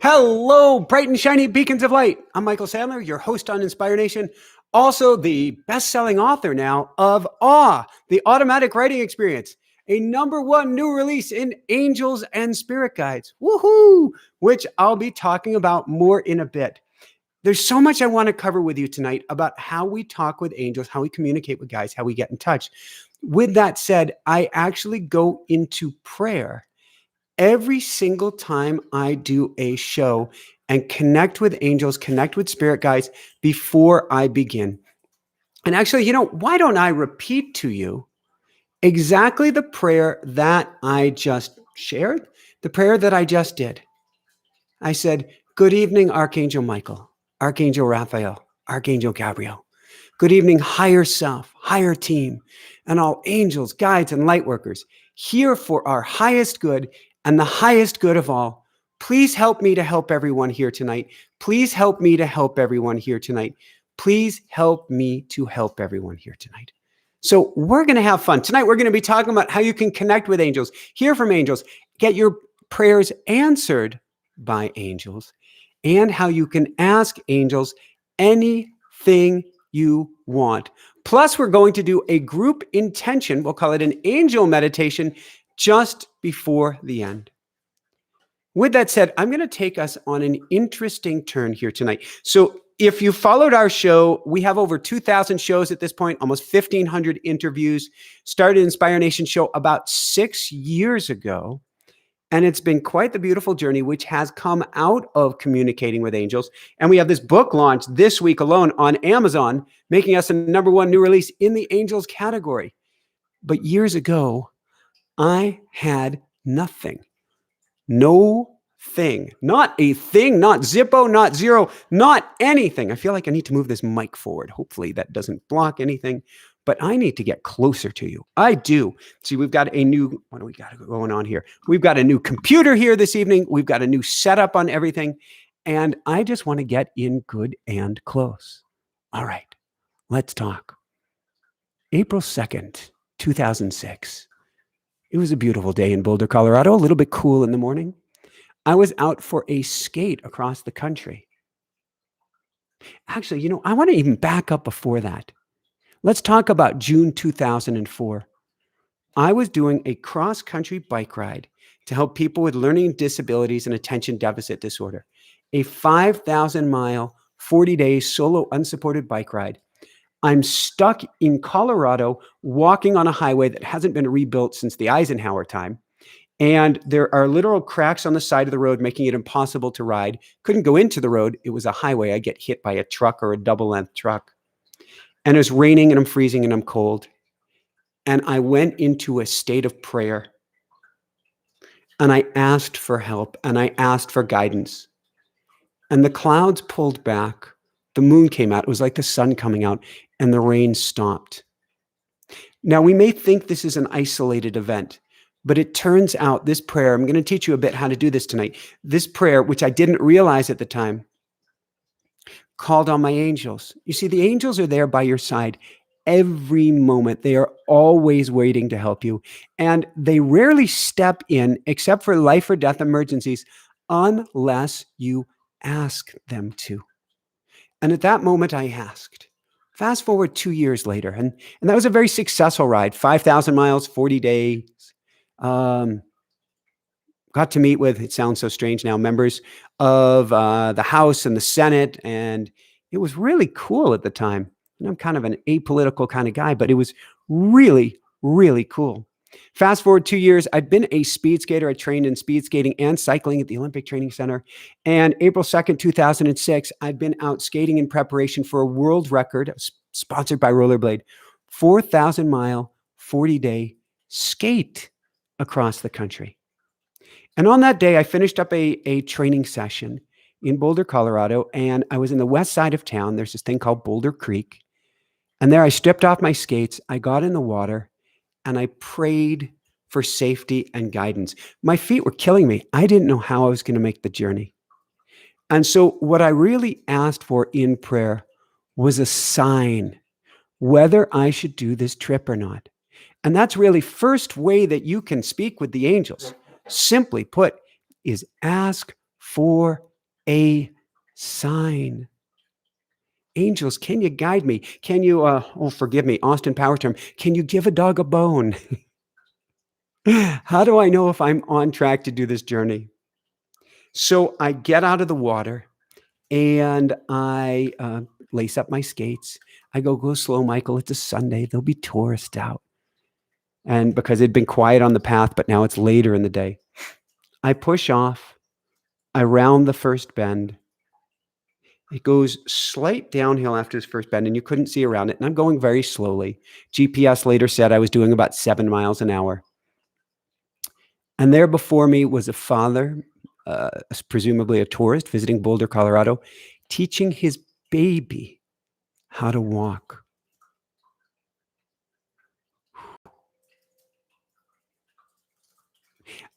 Hello, bright and shiny beacons of light. I'm Michael Sandler, your host on Inspire Nation, also the best-selling author now of Awe, the automatic writing experience, a #1 new release in Angels and Spirit Guides, woohoo, which I'll be talking about more in a bit. There's so much I want to cover with you tonight about how we talk with angels, how we communicate with guides, how we get in touch. With that said, I actually go into prayer every single time I do a show and connect with angels, connect with spirit guides before I begin. And actually, why don't I repeat to you exactly the prayer that I just shared, the prayer that I just did? I said, "Good evening, Archangel Michael, Archangel Raphael, Archangel Gabriel. Good evening, higher self, higher team, and all angels, guides, and light workers, here for our highest good and the highest good of all. Please help me to help everyone here tonight. Please help me to help everyone here tonight. Please help me to help everyone here tonight." So we're going to have fun. Tonight, we're going to be talking about how you can connect with angels, hear from angels, get your prayers answered by angels, and how you can ask angels anything you want. Plus, we're going to do a group intention. We'll call it an angel meditation just before the end. With that said, I'm going to take us on an interesting turn here tonight. So if you followed our show, we have over 2,000 shows at this point, almost 1,500 interviews. Started Inspire Nation show about 6 years ago. And it's been quite the beautiful journey, which has come out of communicating with angels. And we have this book launched this week alone on Amazon, making us a #1 new release in the angels category. But years ago, I had nothing. No thing. Not a thing, not Zippo, not zero, not anything. I feel like I need to move this mic forward. Hopefully that doesn't block anything. But I need to get closer to you. I do. See, we've got a new, what do we got going on here? We've got a new computer here this evening. We've got a new setup on everything. And I just want to get in good and close. All right, let's talk. April 2nd, 2006. It was a beautiful day in Boulder, Colorado, a little bit cool in the morning. I was out for a skate across the country. Actually, I want to even back up before that. Let's talk about June 2004. I was doing a cross-country bike ride to help people with learning disabilities and attention deficit disorder, a 5,000-mile, 40-day solo unsupported bike ride. I'm stuck in Colorado walking on a highway that hasn't been rebuilt since the Eisenhower time. And there are literal cracks on the side of the road, making it impossible to ride. Couldn't go into the road. It was a highway. I'd get hit by a truck or a double-length truck. And it was raining and I'm freezing and I'm cold. And I went into a state of prayer. And I asked for help and I asked for guidance. And the clouds pulled back. The moon came out. It was like the sun coming out and the rain stopped. Now, we may think this is an isolated event, but it turns out this prayer, I'm going to teach you a bit how to do this tonight. This prayer, which I didn't realize at the time, called on my angels. You see, the angels are there by your side every moment. They are always waiting to help you. And they rarely step in except for life or death emergencies unless you ask them to. And at that moment, I asked. Fast forward 2 years later, and that was a very successful ride, 5,000 miles, 40 days. Got to meet with, it sounds so strange now, members of the House and the Senate, and it was really cool at the time. And I'm kind of an apolitical kind of guy, but it was really, really cool. Fast forward 2 years, I'd been a speed skater. I trained in speed skating and cycling at the Olympic Training Center. And April 2nd, 2006, I'd been out skating in preparation for a world record sponsored by Rollerblade, 4,000-mile, 40-day skate across the country. And on that day, I finished up a training session in Boulder, Colorado, and I was in the west side of town. There's this thing called Boulder Creek. And there I stripped off my skates. I got in the water and I prayed for safety and guidance. My feet were killing me. I didn't know how I was going to make the journey. And so what I really asked for in prayer was a sign whether I should do this trip or not. And that's really first way that you can speak with the angels. Simply put, is ask for a sign. Angels, can you guide me? Can you, forgive me, Austin Power term, can you give a dog a bone? How do I know if I'm on track to do this journey? So I get out of the water and I lace up my skates. I go slow, Michael. It's a Sunday. There'll be tourists out. And because it'd been quiet on the path, but now it's later in the day, I push off. I round the first bend. It goes slight downhill after this first bend, and you couldn't see around it. And I'm going very slowly. GPS later said I was doing about 7 miles an hour. And there before me was a father, presumably a tourist visiting Boulder, Colorado, teaching his baby how to walk.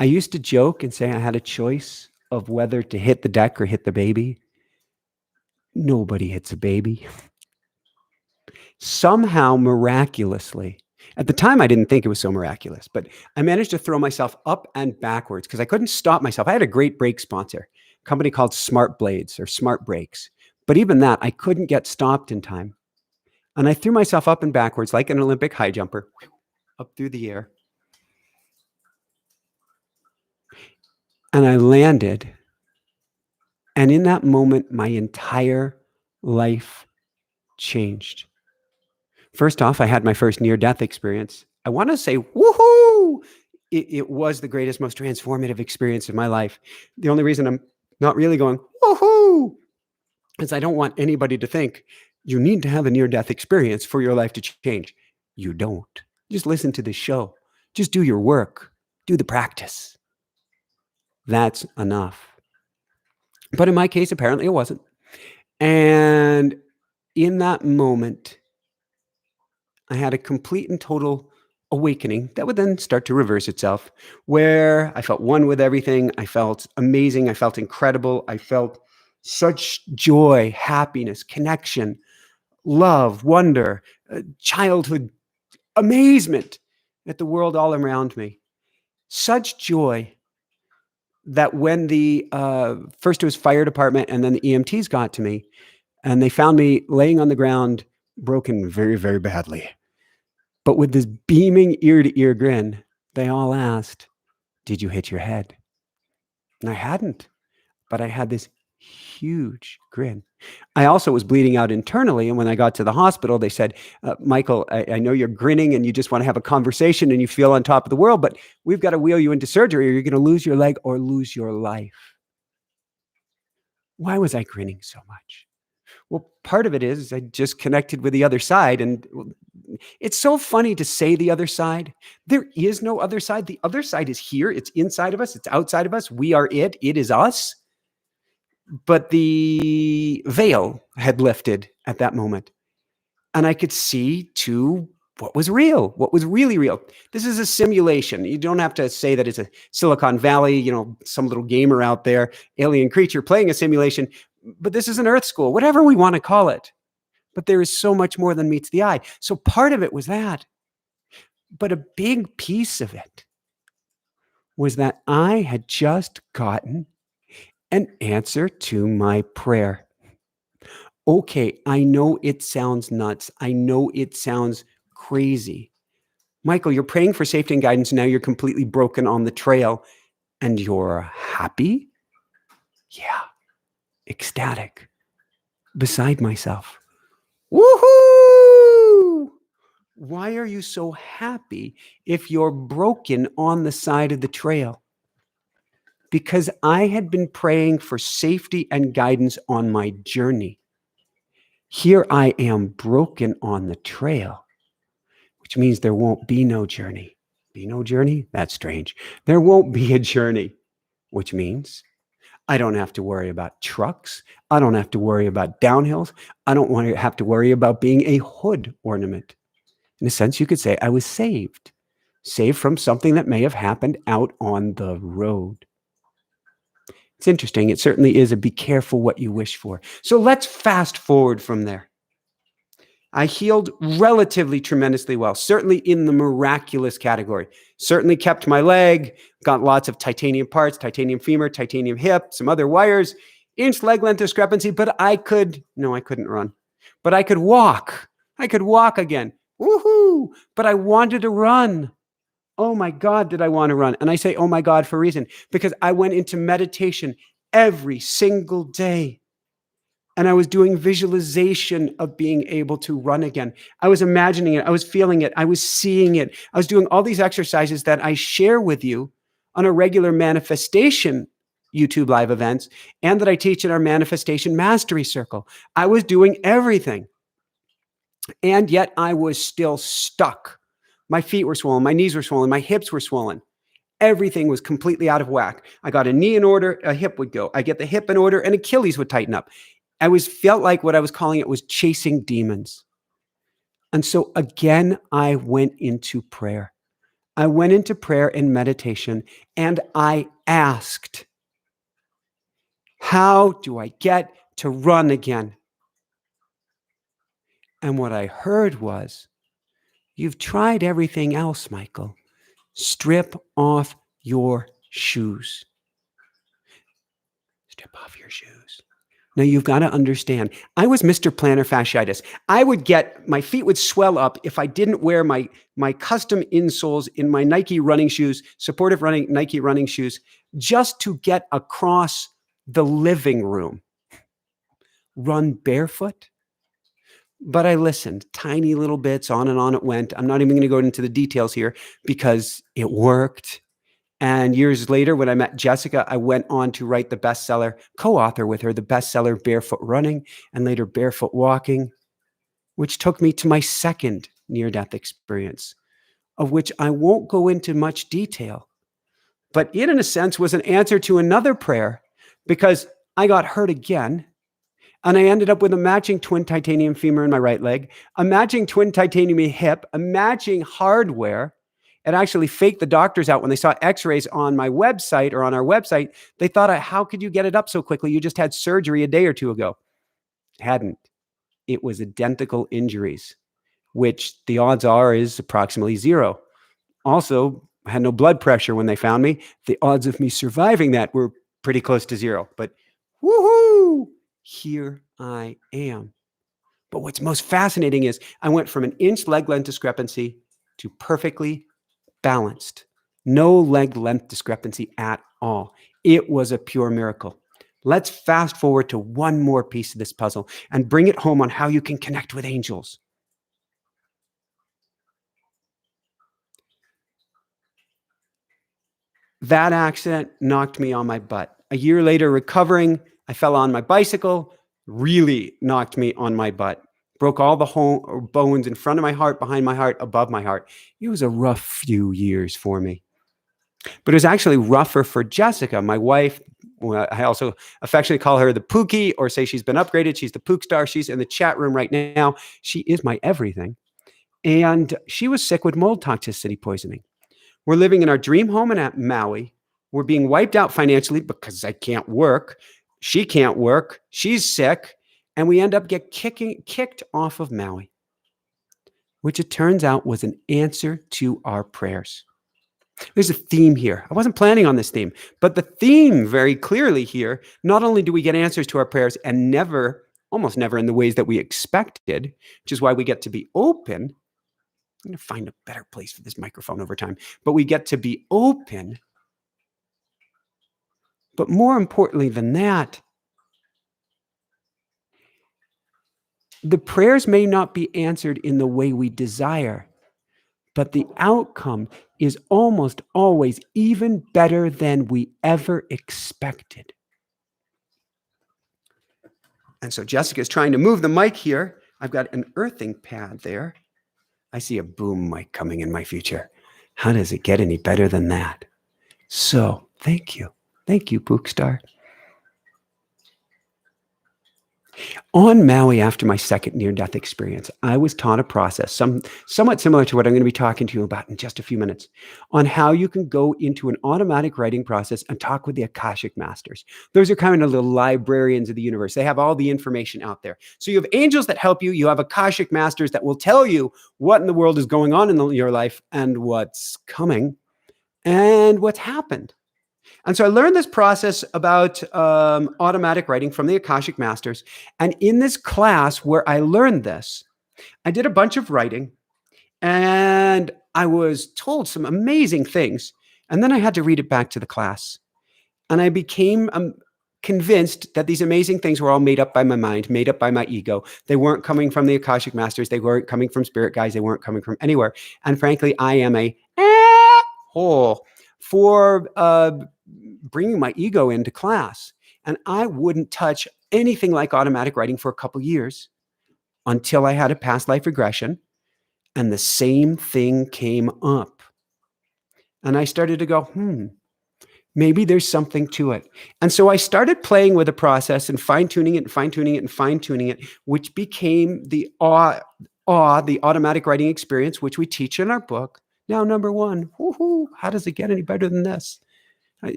I used to joke and say I had a choice of whether to hit the deck or hit the baby. Nobody hits a baby. Somehow, miraculously, at the time I didn't think it was so miraculous, but I managed to throw myself up and backwards because I couldn't stop myself. I had a great brake sponsor, a company called Smart Blades or Smart Brakes. But even that, I couldn't get stopped in time. And I threw myself up and backwards like an Olympic high jumper, up through the air. And I landed. And in that moment, my entire life changed. First off, I had my first near-death experience. I want to say, woohoo! It was the greatest, most transformative experience of my life. The only reason I'm not really going, woohoo, is I don't want anybody to think you need to have a near-death experience for your life to change. You don't. Just listen to this show. Just do your work. Do the practice. That's enough. But in my case, apparently it wasn't. And in that moment, I had a complete and total awakening that would then start to reverse itself, where I felt one with everything. I felt amazing. I felt incredible. I felt such joy, happiness, connection, love, wonder, childhood amazement at the world all around me. Such joy that when the first it was fire department and then the EMTs got to me and they found me laying on the ground, broken very, very badly. But with this beaming ear-to-ear grin, they all asked, did you hit your head? And I hadn't, but I had this huge grin. I also was bleeding out internally, and when I got to the hospital, they said, Michael, I know you're grinning and you just want to have a conversation and you feel on top of the world, but we've got to wheel you into surgery or you're going to lose your leg or lose your life. Why was I grinning so much? Well, part of it is I just connected with the other side, and it's so funny to say the other side. There is no other side. The other side is here. It's inside of us. It's outside of us. We are it. It is us. But the veil had lifted at that moment. And I could see to what was real, what was really real. This is a simulation. You don't have to say that it's a Silicon Valley, some little gamer out there, alien creature playing a simulation. But this is an Earth school, whatever we want to call it. But there is so much more than meets the eye. So part of it was that. But a big piece of it was that I had just gotten an answer to my prayer. Okay, I know it sounds nuts. I know it sounds crazy. Michael, you're praying for safety and guidance. Now you're completely broken on the trail and you're happy? Yeah, ecstatic, beside myself. Woohoo! Why are you so happy if you're broken on the side of the trail? Because I had been praying for safety and guidance on my journey. Here I am broken on the trail, which means there won't be no journey. Be no journey? That's strange. There won't be a journey, which means I don't have to worry about trucks. I don't have to worry about downhills. I don't want to have to worry about being a hood ornament. In a sense, you could say I was saved from something that may have happened out on the road. It's interesting. It certainly is a be careful what you wish for. So let's fast forward from there. I healed relatively tremendously well, certainly in the miraculous category. Certainly kept my leg, got lots of titanium parts, titanium femur, titanium hip, some other wires. inch leg length discrepancy, but I couldn't run, but I could walk. I could walk again. Woohoo! But I wanted to run. Oh my God, did I want to run? And I say, oh my God, for a reason, because I went into meditation every single day. And I was doing visualization of being able to run again. I was imagining it. I was feeling it. I was seeing it. I was doing all these exercises that I share with you on a regular manifestation YouTube live events and that I teach in our manifestation mastery circle. I was doing everything. And yet I was still stuck. My feet were swollen. My knees were swollen. My hips were swollen. Everything was completely out of whack. I got a knee in order, a hip would go. I get the hip in order, and Achilles would tighten up. Felt like what I was calling it was chasing demons. And so again, I went into prayer. I went into prayer and meditation, and I asked, how do I get to run again? And what I heard was, you've tried everything else, Michael. Strip off your shoes. Strip off your shoes. Now, you've got to understand, I was Mr. Plantar fasciitis. My feet would swell up if I didn't wear my custom insoles in my Nike running shoes, supportive running Nike running shoes, just to get across the living room. Run barefoot? But I listened, tiny little bits, on and on it went. I'm not even going to go into the details here because it worked. And years later, when I met Jessica, I went on to write the bestseller, co-author with her, the bestseller Barefoot Running, and later Barefoot Walking, which took me to my second near-death experience, of which I won't go into much detail. But it, in a sense, was an answer to another prayer because I got hurt again. And I ended up with a matching twin titanium femur in my right leg, a matching twin titanium hip, a matching hardware. It actually faked the doctors out when they saw x-rays on my website or on our website. They thought, how could you get it up so quickly? You just had surgery a day or two ago. Hadn't. It was identical injuries, which the odds are is approximately 0. Also, I had no blood pressure when they found me. The odds of me surviving that were pretty close to 0. But woohoo! Here I am. But what's most fascinating is I went from an inch leg length discrepancy to perfectly balanced. No leg length discrepancy at all. It was a pure miracle. Let's fast forward to one more piece of this puzzle and bring it home on how you can connect with angels. That accident knocked me on my butt. A year later, recovering, I fell on my bicycle, really knocked me on my butt. Broke all the bones in front of my heart, behind my heart, above my heart. It was a rough few years for me. But it was actually rougher for Jessica, my wife. I also affectionately call her the Pookie, or say she's been upgraded. She's the Pook Star. She's in the chat room right now. She is my everything. And she was sick with mold toxicity poisoning. We're living in our dream home in Maui. We're being wiped out financially because I can't work. She can't work. She's sick. And we end up kicked off of Maui, which it turns out was an answer to our prayers. There's a theme here. I wasn't planning on this theme, but the theme very clearly here, not only do we get answers to our prayers and almost never in the ways that we expected, which is why we get to be open. I'm going to find a better place for this microphone over time, but we get to be open. But more importantly than that, the prayers may not be answered in the way we desire, but the outcome is almost always even better than we ever expected. And so Jessica's trying to move the mic here. I've got an earthing pad there. I see a boom mic coming in my future. How does it get any better than that? So thank you. Thank you, Pookstar. On Maui, after my second near-death experience, I was taught a process, somewhat similar to what I'm going to be talking to you about in just a few minutes, on how you can go into an automatic writing process and talk with the Akashic Masters. Those are kind of little librarians of the universe. They have all the information out there. So you have angels that help you. You have Akashic Masters that will tell you what in the world is going on in your life and what's coming and what's happened. And so I learned this process about automatic writing from the Akashic Masters. And in this class where I learned this, I did a bunch of writing and I was told some amazing things. And then I had to read it back to the class. And I became convinced that these amazing things were all made up by my mind, made up by my ego. They weren't coming from the Akashic Masters. They weren't coming from spirit guides. They weren't coming from anywhere. And frankly, I am a hole for bringing my ego into class. And I wouldn't touch anything like automatic writing for a couple years until I had a past life regression. And the same thing came up. And I started to go, maybe there's something to it. And so I started playing with the process and fine-tuning it and fine-tuning it and fine-tuning it, which became the the automatic writing experience, which we teach in our book. Now, number one, how does it get any better than this?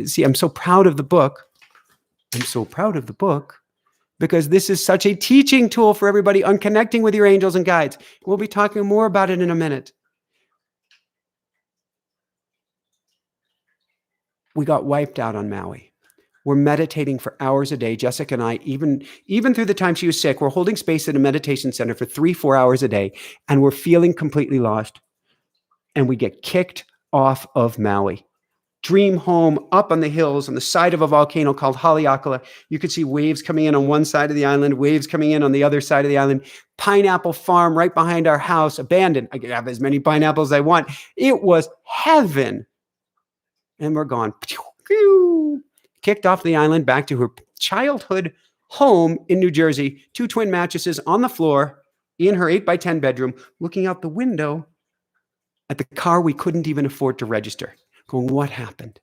See, I'm so proud of the book. I'm so proud of the book because this is such a teaching tool for everybody on connecting with your angels and guides. We'll be talking more about it in a minute. We got wiped out on Maui. We're meditating for hours a day. Jessica and I, even through the time she was sick, we're holding space at a meditation center for 3-4 hours a day, and we're feeling completely lost. And we get kicked off of Maui. Dream home up on the hills on the side of a volcano called Haleakala. You could see waves coming in on one side of the island, waves coming in on the other side of the island. Pineapple farm right behind our house, abandoned. I could have as many pineapples as I want. It was heaven. And we're gone. Kicked off the island back to her childhood home in New Jersey. 2 twin mattresses on the floor in her 8x10 bedroom, looking out the window at the car we couldn't even afford to register. Going, what happened?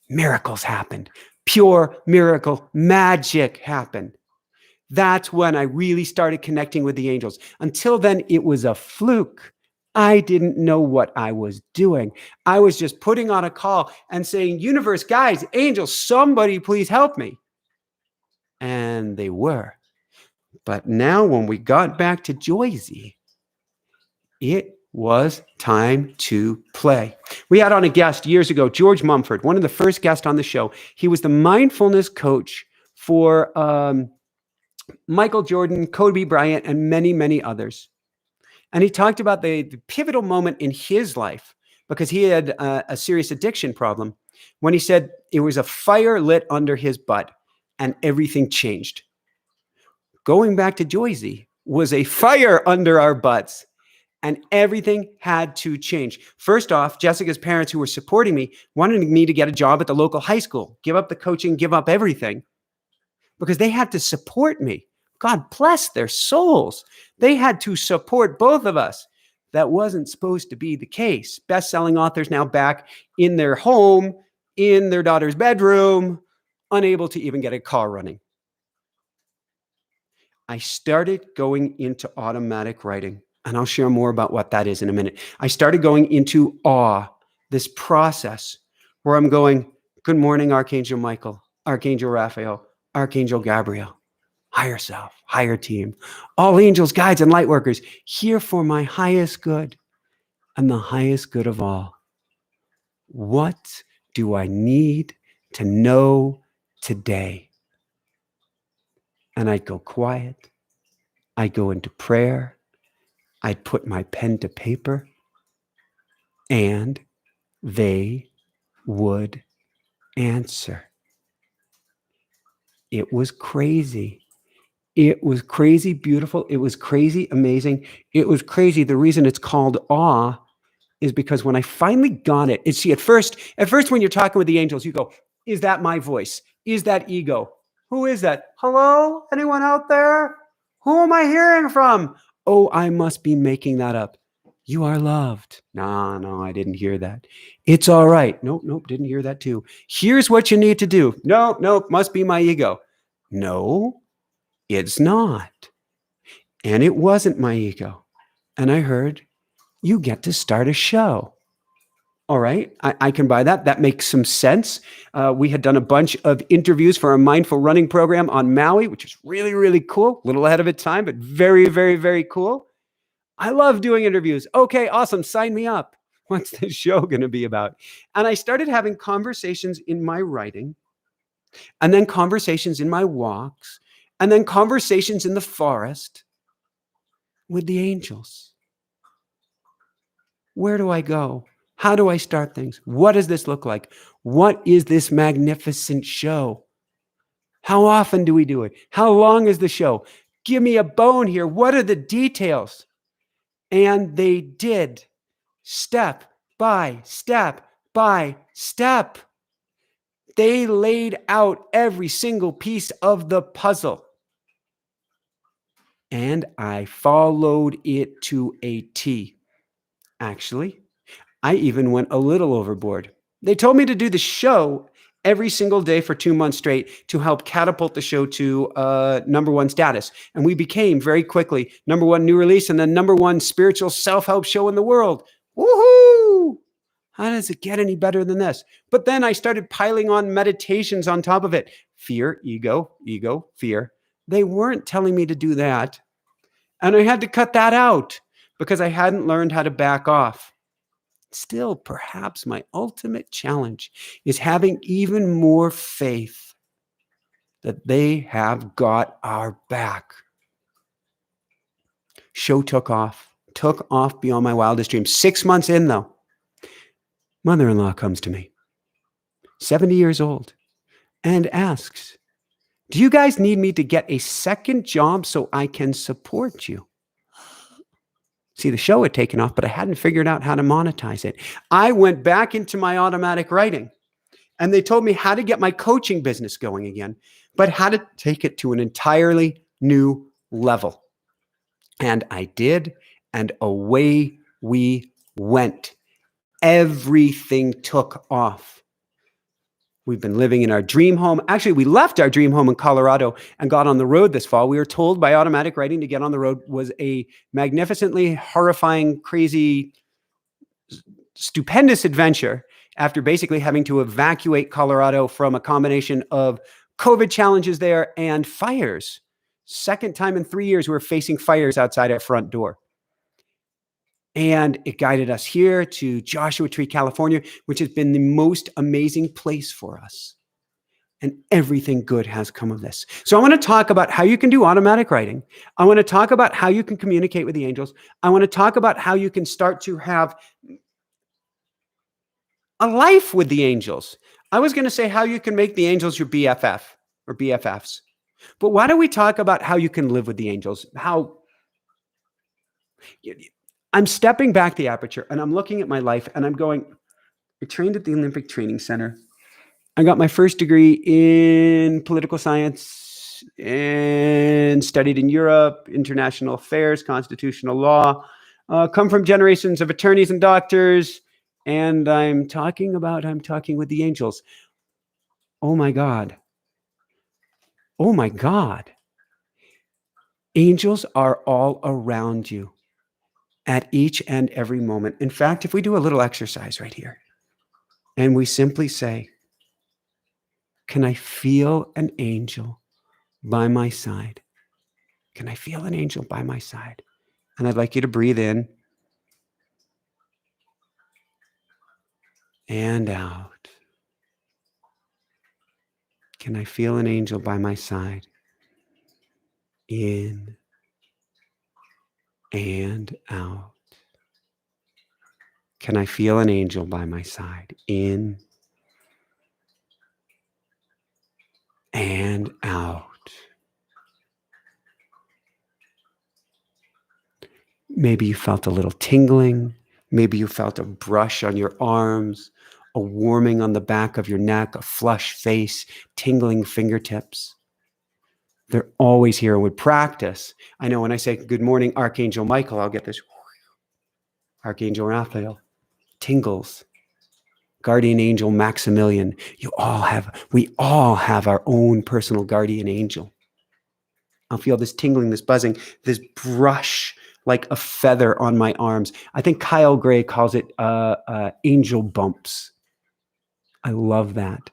Miracles happened. Pure miracle magic happened. That's when I really started connecting with the angels. Until then, it was a fluke. I didn't know what I was doing. I was just putting on a call and saying, universe, guys, angels, somebody please help me. And they were. But now when we got back to Joyzy, it was time to play. We had on a guest years ago, George Mumford, one of the first guests on the show. He was the mindfulness coach for Michael Jordan, Kobe Bryant, and many, many others. And he talked about the pivotal moment in his life because he had a serious addiction problem when he said it was a fire lit under his butt and everything changed. Going back to Joyzy was a fire under our butts. And everything had to change. First off, Jessica's parents, who were supporting me, wanted me to get a job at the local high school, give up the coaching, give up everything, because they had to support me. God bless their souls. They had to support both of us. That wasn't supposed to be the case. Best-selling authors now back in their home, in their daughter's bedroom, unable to even get a car running. I started going into automatic writing. And I'll share more about what that is in a minute. I started going into awe, this process where I'm going, good morning, Archangel Michael, Archangel Raphael, Archangel Gabriel, higher self, higher team, all angels, guides, and light workers, here for my highest good and the highest good of all. What do I need to know today? And I'd go quiet. I'd go into prayer. I'd put my pen to paper, and they would answer. It was crazy. It was crazy beautiful. It was crazy amazing. It was crazy. The reason it's called awe is because when I finally got it, see, at first when you're talking with the angels, you go, is that my voice? Is that ego? Who is that? Hello? Anyone out there? Who am I hearing from? Oh, I must be making that up. You are loved. No, I didn't hear that. It's all right. Nope, didn't hear that too. Here's what you need to do. Nope, must be my ego. No, it's not. And it wasn't my ego. And I heard, you get to start a show. All right, I can buy that. That makes some sense. We had done a bunch of interviews for our mindful running program on Maui, which is really, really cool. A little ahead of its time, but very, very, very cool. I love doing interviews. Okay, awesome. Sign me up. What's this show going to be about? And I started having conversations in my writing, and then conversations in my walks, and then conversations in the forest with the angels. Where do I go? How do I start things? What does this look like? What is this magnificent show? How often do we do it? How long is the show? Give me a bone here. What are the details? And they did, step by step by step. They laid out every single piece of the puzzle. And I followed it to a T. Actually, I even went a little overboard. They told me to do the show every single day for 2 months straight to help catapult the show to #1 status. And we became very quickly #1 new release and the #1 spiritual self-help show in the world. Woohoo! How does it get any better than this? But then I started piling on meditations on top of it. Fear, ego, fear. They weren't telling me to do that. And I had to cut that out because I hadn't learned how to back off. Still, perhaps my ultimate challenge is having even more faith that they have got our back. Show took off beyond my wildest dreams. 6 months in, though, mother-in-law comes to me, 70 years old, and asks, "Do you guys need me to get a second job so I can support you?" See, the show had taken off, but I hadn't figured out how to monetize it. I went back into my automatic writing, and they told me how to get my coaching business going again, but how to take it to an entirely new level. And I did, and away we went. Everything took off. We've been living in our dream home. Actually, we left our dream home in Colorado and got on the road this fall. We were told by automatic writing to get on the road was a magnificently horrifying, crazy, stupendous adventure after basically having to evacuate Colorado from a combination of COVID challenges there and fires. Second time in 3 years, we were facing fires outside our front door. And it guided us here to Joshua Tree, California, which has been the most amazing place for us. And everything good has come of this. So I want to talk about how you can do automatic writing. I want to talk about how you can communicate with the angels. I want to talk about how you can start to have a life with the angels. I was going to say how you can make the angels your BFF or BFFs. But why don't we talk about how you can live with the angels? I'm stepping back the aperture and I'm looking at my life and I'm going, I trained at the Olympic Training Center. I got my first degree in political science and studied in Europe, international affairs, constitutional law, come from generations of attorneys and doctors. And I'm talking with the angels. Oh my God. Oh my God. Angels are all around you at each and every moment. In fact, if we do a little exercise right here and we simply say, can I feel an angel by my side? Can I feel an angel by my side? And I'd like you to breathe in and out. Can I feel an angel by my side? In and out. Can I feel an angel by my side? In and out. Maybe you felt a little tingling. Maybe you felt a brush on your arms, a warming on the back of your neck, a flush face, tingling fingertips. They're always here. With practice, I know when I say, good morning, Archangel Michael, I'll get this. Archangel Raphael, tingles. Guardian angel Maximilian. We all have our own personal guardian angel. I'll feel this tingling, this buzzing, this brush like a feather on my arms. I think Kyle Gray calls it angel bumps. I love that.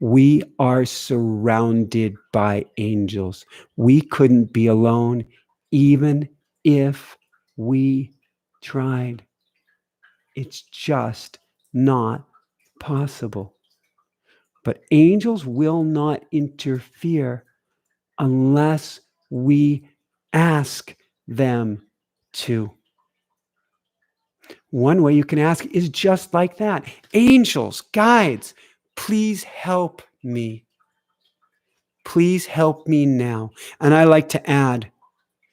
We are surrounded by angels. We couldn't be alone even if we tried. It's just not possible. But angels will not interfere unless we ask them to. One way you can ask is just like that. Angels, guides, please help me. Please help me now. And I like to add,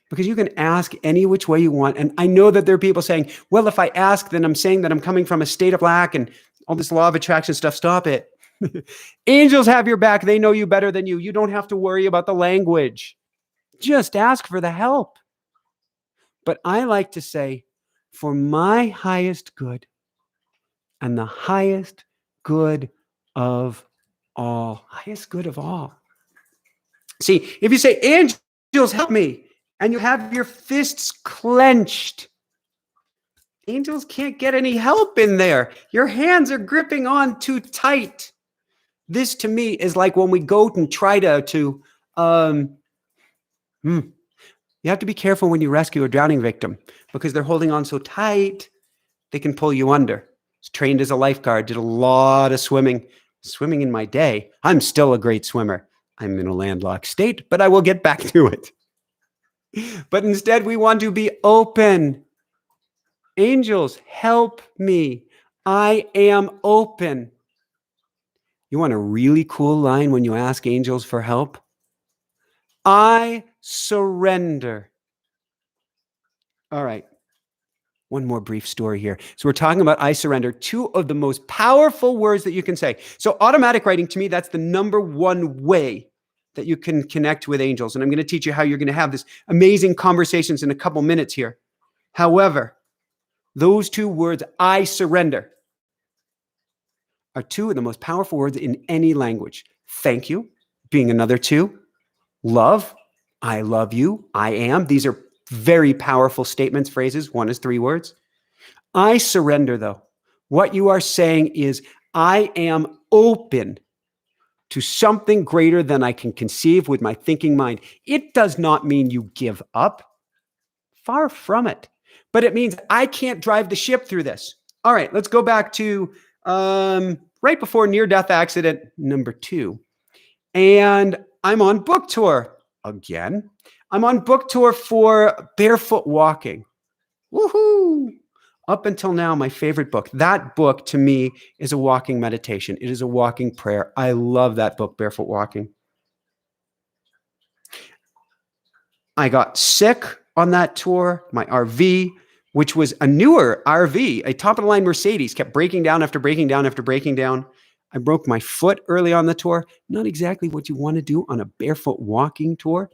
because you can ask any which way you want. And I know that there are people saying, well, if I ask, then I'm saying that I'm coming from a state of lack and all this law of attraction stuff. Stop it. Angels have your back. They know you better than you. You don't have to worry about the language. Just ask for the help. But I like to say, for my highest good and the highest good of all. Highest good of all. See, if you say, angels, help me, and you have your fists clenched, angels can't get any help in there. Your hands are gripping on too tight. This to me is like when we go and try to you have to be careful when you rescue a drowning victim because they're holding on so tight, they can pull you under. I was trained as a lifeguard, did a lot of swimming in my day. I'm still a great swimmer. I'm in a landlocked state, but I will get back to it. But instead, we want to be open. Angels, help me. I am open. You want a really cool line when you ask angels for help? I surrender. All right. One more brief story here. So we're talking about I surrender, two of the most powerful words that you can say. So automatic writing, to me, that's the number one way that you can connect with angels. And I'm going to teach you how you're going to have this amazing conversations in a couple minutes here. However, those two words, I surrender, are two of the most powerful words in any language. Thank you, being another two. Love, I love you, I am. These are very powerful statements, phrases. One is 3 words. I surrender, though. What you are saying is, I am open to something greater than I can conceive with my thinking mind. It does not mean you give up. Far from it. But it means I can't drive the ship through this. All right, let's go back to right before near-death accident number 2. And I'm on book tour again. I'm on book tour for barefoot walking. Woohoo! Up until now, my favorite book. That book to me is a walking meditation. It is a walking prayer. I love that book, Barefoot Walking. I got sick on that tour. My RV, which was a newer RV, a top-of-the-line Mercedes, kept breaking down after breaking down after breaking down. I broke my foot early on the tour. Not exactly what you want to do on a barefoot walking tour.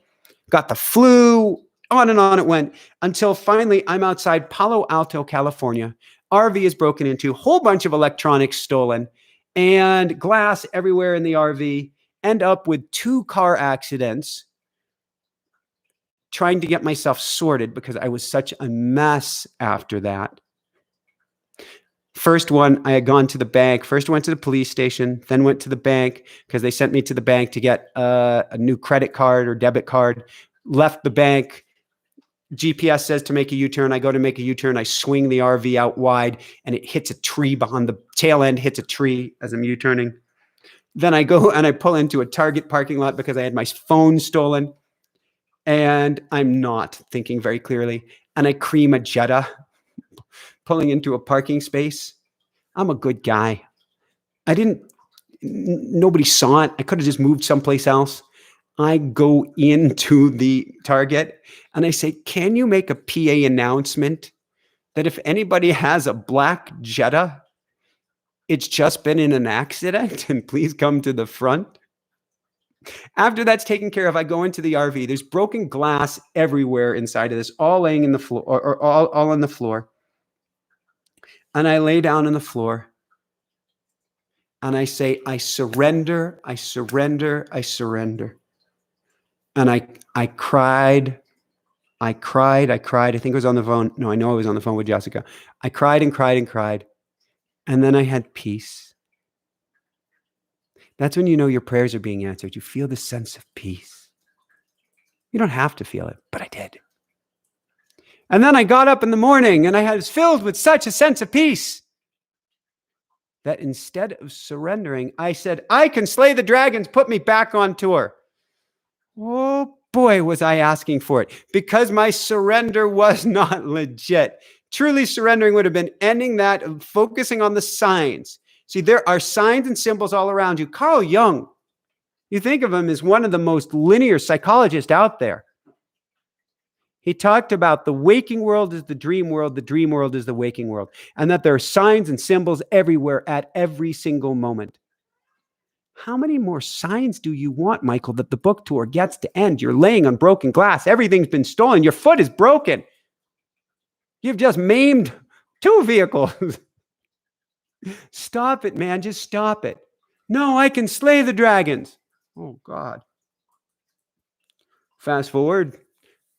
Got the flu, on and on it went, until finally I'm outside Palo Alto, California. RV is broken into, whole bunch of electronics stolen, and glass everywhere in the RV. End up with 2 car accidents, trying to get myself sorted because I was such a mess after that. First one, I had gone to the bank. First went to the police station, then went to the bank because they sent me to the bank to get a new credit card or debit card. Left the bank. GPS says to make a U-turn. I go to make a U-turn. I swing the RV out wide and it hits a tree behind the tail end, hits a tree as I'm U-turning. Then I go and I pull into a Target parking lot because I had my phone stolen and I'm not thinking very clearly. And I cream a Jetta pulling into a parking space. I'm a good guy. Nobody saw it. I could have just moved someplace else. I go into the Target and I say, can you make a PA announcement that if anybody has a black Jetta, it's just been in an accident and please come to the front? After that's taken care of, I go into the RV. There's broken glass everywhere inside of this, all laying in the floor or all on the floor. And I lay down on the floor and I say, I surrender, I surrender, I surrender. And I cried. I cried. I think I was on the phone. No, I know I was on the phone with Jessica. I cried and cried and cried. And then I had peace. That's when you know your prayers are being answered. You feel the sense of peace. You don't have to feel it, but I did. And then I got up in the morning and I was filled with such a sense of peace that instead of surrendering, I said, I can slay the dragons, put me back on tour. Oh boy, was I asking for it, because my surrender was not legit. Truly surrendering would have been ending that, focusing on the signs. See, there are signs and symbols all around you. Carl Jung, you think of him as one of the most linear psychologists out there. He talked about the waking world is the dream world is the waking world, and that there are signs and symbols everywhere at every single moment. How many more signs do you want, Michael, that the book tour gets to end? You're laying on broken glass. Everything's been stolen. Your foot is broken. You've just maimed 2 vehicles. Stop it, man. Just stop it. No, I can slay the dragons. Oh, God. Fast forward.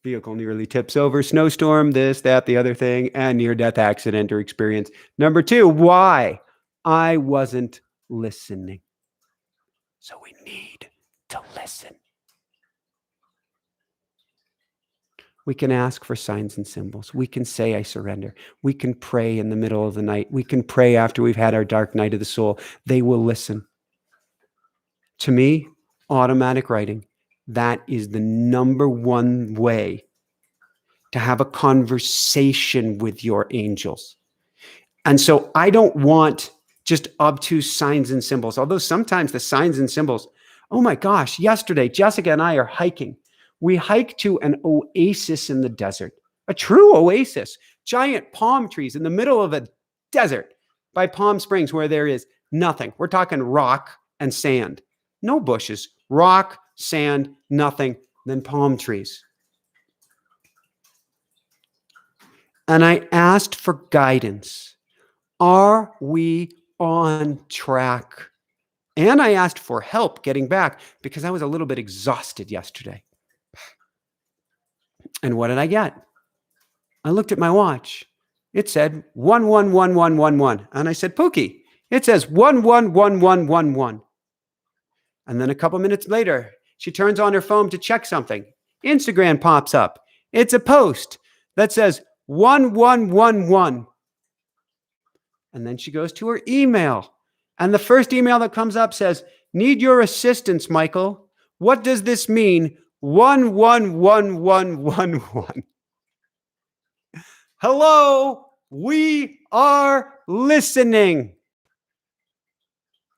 Vehicle nearly tips over, snowstorm, this, that, the other thing, and near-death accident or experience. Number 2, why? I wasn't listening. So we need to listen. We can ask for signs and symbols. We can say, I surrender. We can pray in the middle of the night. We can pray after we've had our dark night of the soul. They will listen. To me, automatic writing, that is the number one way to have a conversation with your angels. And so I don't want just obtuse signs and symbols, although sometimes the signs and symbols, oh my gosh, yesterday, Jessica and I are hiking. We hiked to an oasis in the desert, a true oasis, giant palm trees in the middle of a desert by Palm Springs where there is nothing. We're talking rock and sand, no bushes, rock, sand, nothing, then palm trees. And I asked for guidance. Are we on track? And I asked for help getting back because I was a little bit exhausted yesterday. And what did I get? I looked at my watch. It said 111111. And I said, Pookie, it says 111111. And then a couple minutes later, she turns on her phone to check something. Instagram pops up. It's a post that says 1111. And then she goes to her email. And the first email that comes up says, need your assistance, Michael. What does this mean? 111111. Hello, we are listening.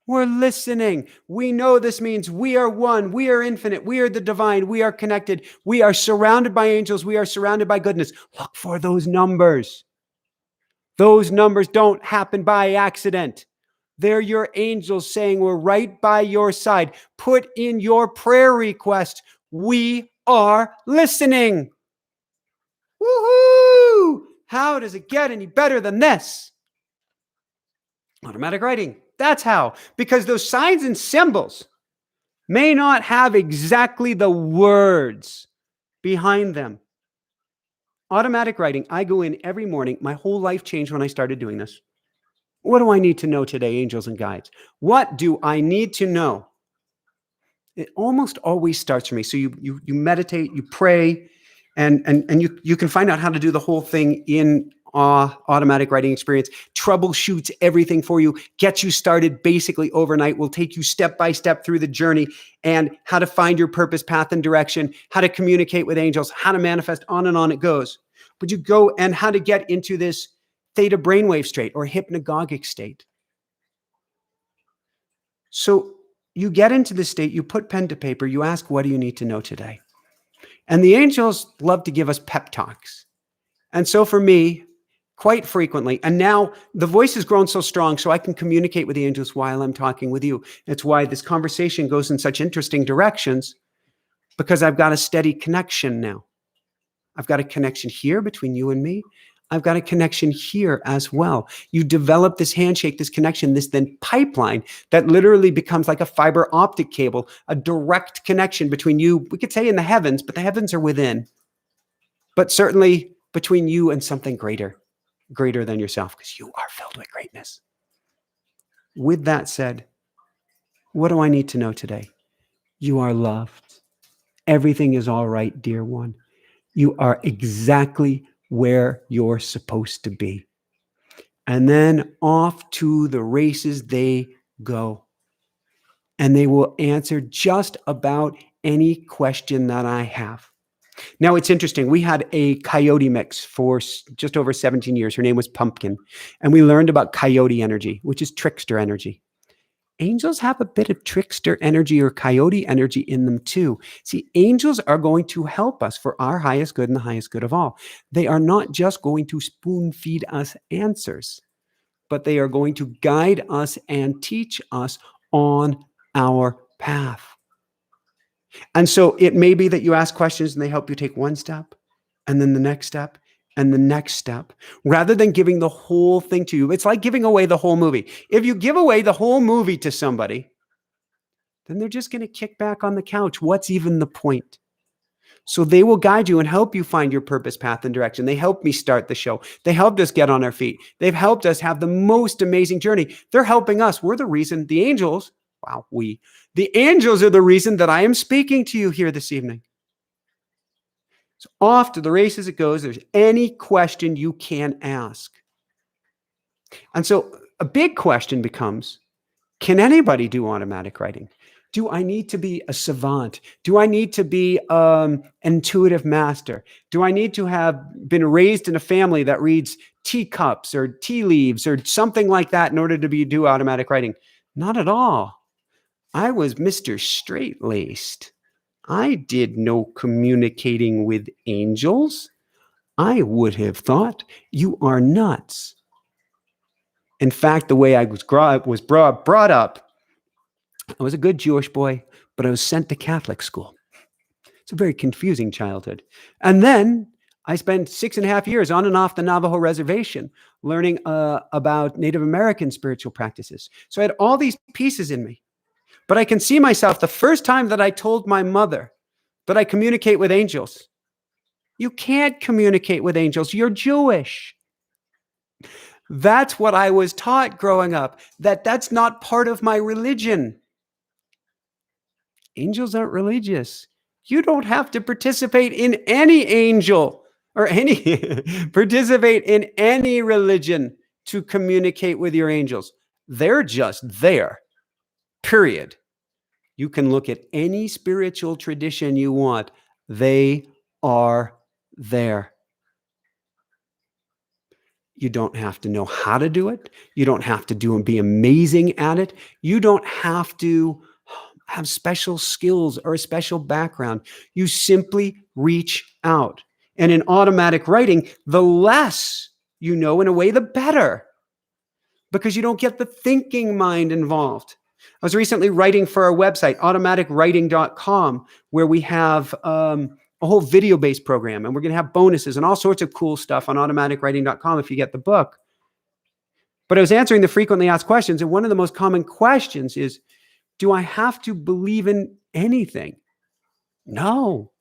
We're listening. We know this means we are one. We are infinite. We are the divine. We are connected. We are surrounded by angels. We are surrounded by goodness. Look for those numbers. Those numbers don't happen by accident. They're your angels saying we're right by your side. Put in your prayer request. We are listening. Woohoo! How does it get any better than this? Automatic writing. That's how. Because those signs and symbols may not have exactly the words behind them. Automatic writing, I go in every morning. My whole life changed when I started doing this. What do I need to know today, angels and guides? What do I need to know? It almost always starts for me. So you meditate, you pray, and you can find out how to do the whole thing in automatic writing experience, troubleshoots everything for you, gets you started basically overnight, will take you step by step through the journey and how to find your purpose, path, and direction, how to communicate with angels, how to manifest, on it goes. But you go and how to get into this theta brainwave state or hypnagogic state. So you get into this state, you put pen to paper, you ask, what do you need to know today? And the angels love to give us pep talks. And so for me, quite frequently, and now the voice has grown so strong so I can communicate with the angels while I'm talking with you. It's why this conversation goes in such interesting directions, because I've got a steady connection now. I've got a connection here between you and me. I've got a connection here as well. You develop this handshake, this connection, this then pipeline that literally becomes like a fiber optic cable, a direct connection between you, we could say in the heavens, but the heavens are within, but certainly between you and something greater than yourself, because you are filled with greatness. With that said, what do I need to know today? You are loved. Everything is all right, dear one. You are exactly where you're supposed to be. And then off to the races they go. And they will answer just about any question that I have. Now, it's interesting. We had a coyote mix for just over 17 years. Her name was Pumpkin. And we learned about coyote energy, which is trickster energy. Angels have a bit of trickster energy or coyote energy in them too. See, angels are going to help us for our highest good and the highest good of all. They are not just going to spoon feed us answers, but they are going to guide us and teach us on our path. And so it may be that you ask questions and they help you take one step and then the next step and the next step, rather than giving the whole thing to you. It's like giving away the whole movie. If you give away the whole movie to somebody, then they're just going to kick back on the couch. What's even the point? So they will guide you and help you find your purpose, path, and direction. They helped me start the show. They helped us get on our feet. They've helped us have the most amazing journey. They're helping us. We're the reason. The angels, the angels are the reason that I am speaking to you here this evening. So off to the races it goes. There's any question you can ask. And so a big question becomes, can anybody do automatic writing? Do I need to be a savant? Do I need to be an intuitive master? Do I need to have been raised in a family that reads teacups or tea leaves or something like that in order to do automatic writing? Not at all. I was Mr. Straight-laced. I did no communicating with angels. I would have thought you are nuts. In fact, the way I was brought up, I was a good Jewish boy, but I was sent to Catholic school. It's a very confusing childhood. And then I spent 6.5 years on and off the Navajo reservation learning about Native American spiritual practices. So I had all these pieces in me. But I can see myself the first time that I told my mother that I communicate with angels. You can't communicate with angels. You're Jewish. That's what I was taught growing up, that's not part of my religion. Angels aren't religious. You don't have to participate in any angel or participate in any religion to communicate with your angels. They're just there, period. You can look at any spiritual tradition you want. They are there. You don't have to know how to do it. You don't have to do and be amazing at it. You don't have to have special skills or a special background. You simply reach out. And in automatic writing, the less you know, in a way, the better, because you don't get the thinking mind involved. I was recently writing for our website, automaticwriting.com, where we have a whole video-based program, and we're going to have bonuses and all sorts of cool stuff on automaticwriting.com if you get the book. But I was answering the frequently asked questions, and one of the most common questions is, do I have to believe in anything? No.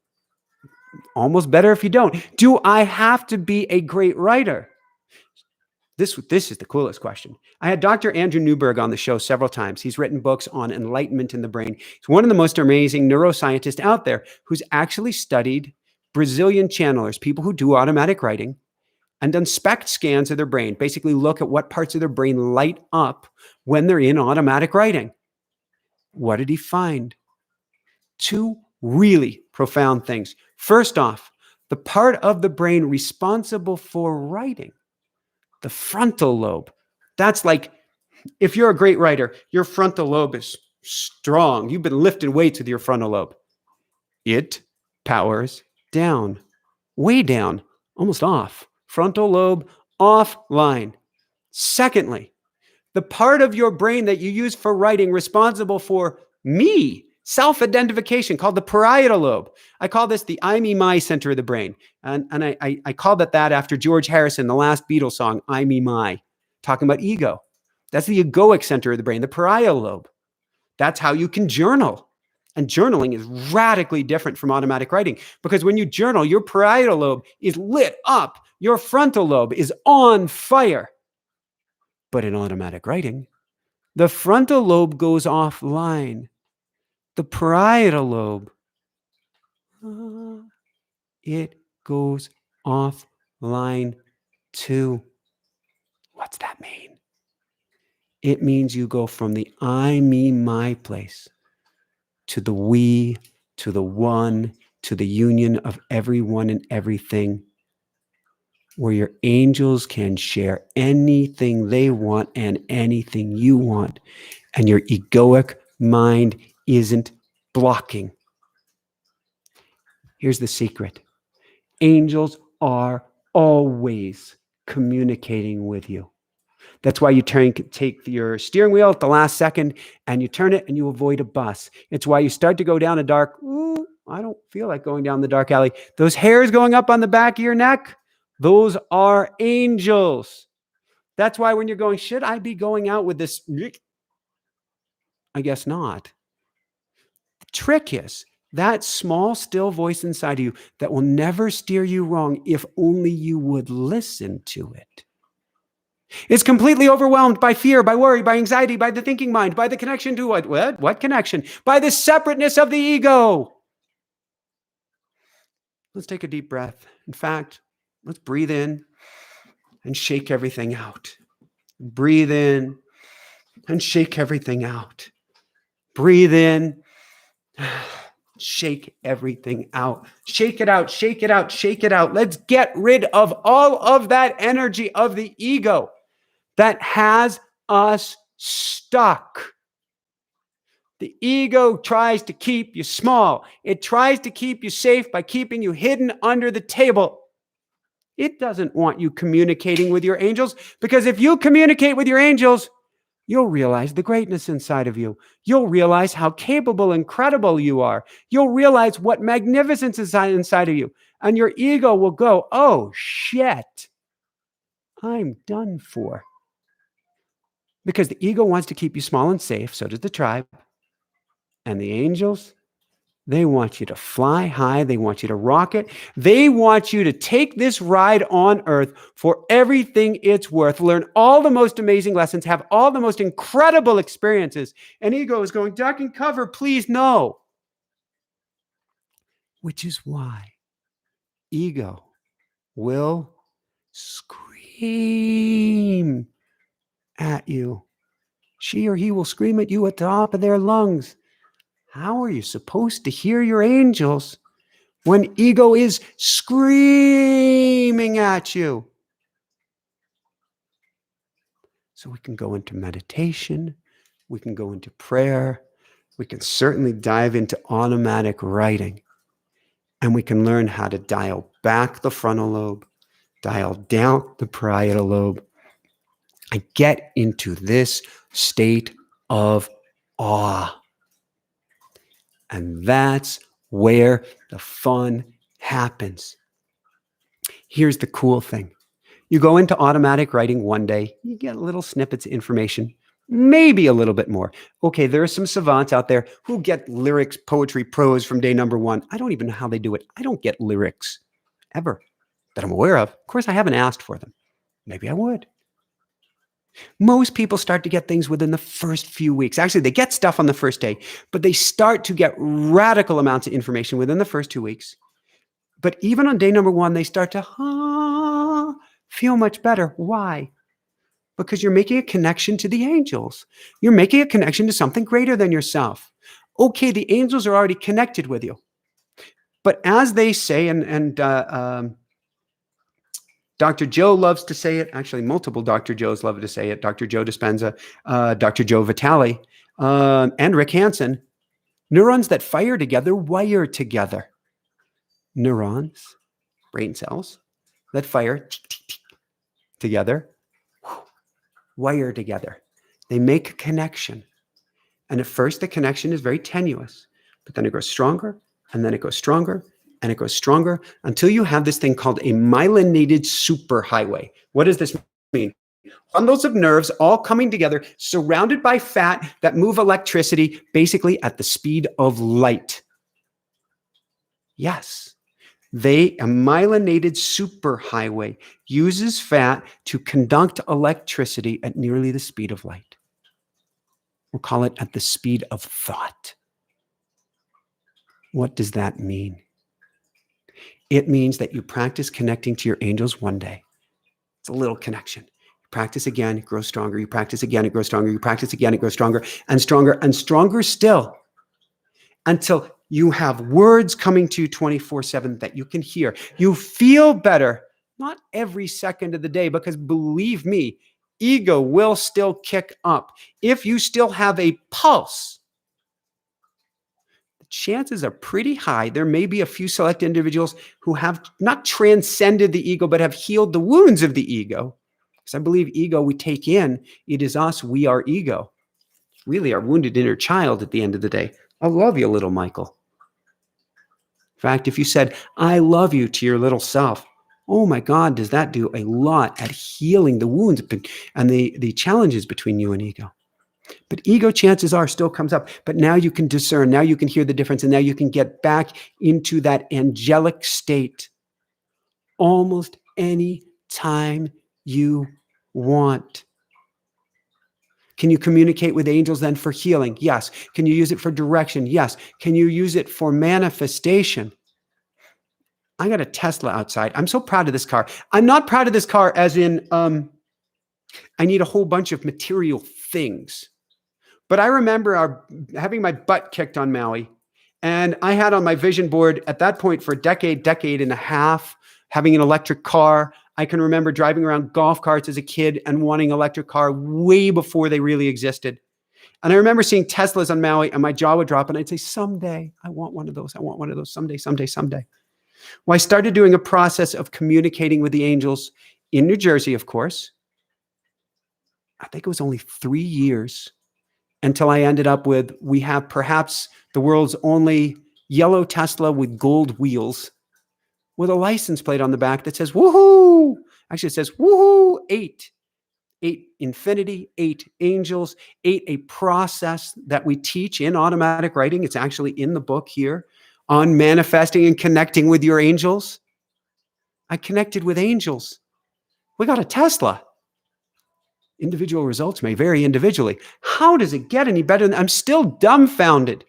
Almost better if you don't. Do I have to be a great writer? This is the coolest question. I had Dr. Andrew Newberg on the show several times. He's written books on enlightenment in the brain. He's one of the most amazing neuroscientists out there who's actually studied Brazilian channelers, people who do automatic writing, and done SPECT scans of their brain, basically look at what parts of their brain light up when they're in automatic writing. What did he find? Two really profound things. First off, the part of the brain responsible for writing, the frontal lobe. That's like, if you're a great writer, your frontal lobe is strong. You've been lifting weights with your frontal lobe. It powers down, way down, almost off. Frontal lobe offline. Secondly, the part of your brain that you use for writing responsible for me, self-identification, called the parietal lobe. I call this the I, me, my center of the brain. And I called it that after George Harrison, the last Beatles song, I, me, my, talking about ego. That's the egoic center of the brain, the parietal lobe. That's how you can journal. And journaling is radically different from automatic writing, because when you journal, your parietal lobe is lit up. Your frontal lobe is on fire. But in automatic writing, the frontal lobe goes offline. The parietal lobe, it goes offline. line 2. What's that mean? It means you go from the I, me, my place to the we, to the one, to the union of everyone and everything, where your angels can share anything they want and anything you want, and your egoic mind isn't blocking. Here's the secret. Angels are always communicating with you. That's why you take your steering wheel at the last second and you turn it and you avoid a bus. It's why you start to go down a dark, I don't feel like going down the dark alley. Those hairs going up on the back of your neck, those are angels. That's why when you're going, should I be going out with this? I guess not. The trick is that small, still voice inside of you that will never steer you wrong if only you would listen to it. It's completely overwhelmed by fear, by worry, by anxiety, by the thinking mind, by the connection to what? What connection? By the separateness of the ego. Let's take a deep breath. In fact, let's breathe in and shake everything out. Breathe in and shake everything out. Breathe in, shake everything out. Shake it out, shake it out, shake it out. Let's get rid of all of that energy of the ego that has us stuck. The ego tries to keep you small. It tries to keep you safe by keeping you hidden under the table. It doesn't want you communicating with your angels, because if you communicate with your angels, you'll realize the greatness inside of you. You'll realize how capable and credible you are. You'll realize what magnificence is inside of you. And your ego will go, oh, shit, I'm done for. Because the ego wants to keep you small and safe, so does the tribe. And the angels, they want you to fly high. They want you to rocket. They want you to take this ride on earth for everything it's worth, learn all the most amazing lessons, have all the most incredible experiences. And ego is going, duck and cover, please, no. Which is why ego will scream at you. She or he will scream at you at the top of their lungs. How are you supposed to hear your angels when ego is screaming at you? So we can go into meditation. We can go into prayer. We can certainly dive into automatic writing. And we can learn how to dial back the frontal lobe, dial down the parietal lobe, and get into this state of awe. And that's where the fun happens. Here's the cool thing. You go into automatic writing one day, you get little snippets of information, maybe a little bit more. Okay, there are some savants out there who get lyrics, poetry, prose from day number 1. I don't even know how they do it. I don't get lyrics ever that I'm aware of. Of course, I haven't asked for them. Maybe I would. Most people start to get things within the first few weeks. Actually, they get stuff on the first day, but they start to get radical amounts of information within the first 2 weeks. But even on day number 1, they start to feel much better. Why? Because you're making a connection to the angels. You're making a connection to something greater than yourself. Okay, the angels are already connected with you. But as they say, and Dr. Joe loves to say it. Actually, multiple Dr. Joes love to say it. Dr. Joe Dispenza, Dr. Joe Vitale, and Rick Hansen. Neurons that fire together wire together. Neurons, brain cells, that fire together, wire together. They make a connection. And at first, the connection is very tenuous. But then it grows stronger, and then it goes stronger, and it goes stronger until you have this thing called a myelinated superhighway. What does this mean? Bundles of nerves all coming together, surrounded by fat that move electricity basically at the speed of light. Yes, a myelinated superhighway uses fat to conduct electricity at nearly the speed of light. We'll call it at the speed of thought. What does that mean? It means that you practice connecting to your angels one day. It's a little connection. You practice again, it grows stronger. You practice again, it grows stronger. You practice again, it grows stronger and stronger and stronger still, until you have words coming to you 24/7 that you can hear. You feel better, not every second of the day, because believe me, ego will still kick up. If you still have a pulse, the chances are pretty high. There may be a few select individuals who have not transcended the ego, but have healed the wounds of the ego. Because I believe ego we take in, it is us, we are ego. Really our wounded inner child at the end of the day. I love you, little Michael. In fact, if you said, I love you to your little self, oh my God, does that do a lot at healing the wounds and the challenges between you and ego. But ego, chances are, still comes up. But now you can discern, now you can hear the difference, and now you can get back into that angelic state almost any time you want. Can you communicate with angels then for healing? Yes. Can you use it for direction? Yes. Can you use it for manifestation? I got a Tesla outside. I'm so proud of this car. I'm not proud of this car as in I need a whole bunch of material things. But I remember having my butt kicked on Maui. And I had on my vision board at that point for a decade and a half, having an electric car. I can remember driving around golf carts as a kid and wanting an electric car way before they really existed. And I remember seeing Teslas on Maui and my jaw would drop and I'd say, someday, I want one of those. I want one of those someday, someday, someday. Well, I started doing a process of communicating with the angels in New Jersey, of course. I think it was only 3 years until I ended up with, we have perhaps the world's only yellow Tesla with gold wheels with a license plate on the back that says, woohoo! Actually, it says, woohoo, 8. 8 infinity, 8 angels, 8 a process that we teach in automatic writing. It's actually in the book here on manifesting and connecting with your angels. I connected with angels. We got a Tesla. Individual results may vary individually. How does it get any better? I'm still dumbfounded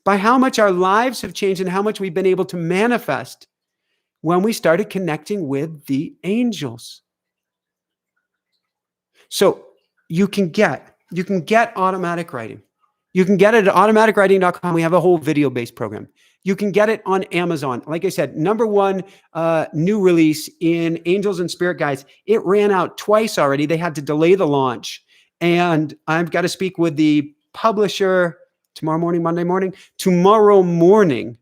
by how much our lives have changed and how much we've been able to manifest when we started connecting with the angels. So you can get automatic writing. You can get it at automaticwriting.com. We have a whole video-based program. You can get it on Amazon. Like I said, #1 new release in Angels and Spirit Guides. It ran out twice already. They had to delay the launch. And I've got to speak with the publisher Monday morning, tomorrow morning,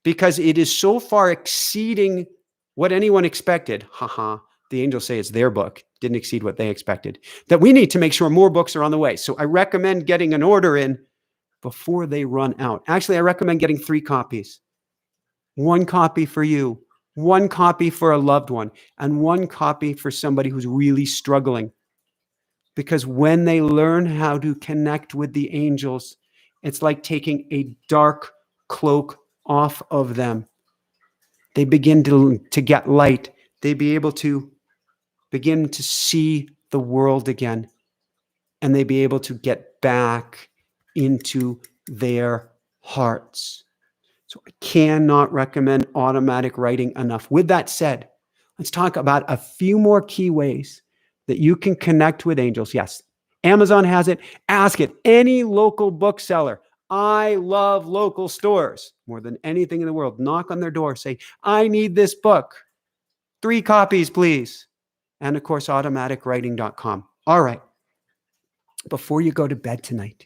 because it is so far exceeding what anyone expected. The angels say it's their book. Didn't exceed what they expected. That we need to make sure more books are on the way. So I recommend getting an order in before they run out. Actually, I recommend getting 3 copies. 1 copy for you, 1 copy for a loved one, and 1 copy for somebody who's really struggling. Because when they learn how to connect with the angels, it's like taking a dark cloak off of them. They begin to get light. They be able to begin to see the world again. And they be able to get back into their hearts. So I cannot recommend automatic writing enough. With that said, let's talk about a few more key ways that you can connect with angels. Yes, Amazon has it. Ask it. Any local bookseller. I love local stores more than anything in the world. Knock on their door. Say, I need this book. 3 copies, please. And of course, automaticwriting.com. All right. Before you go to bed tonight,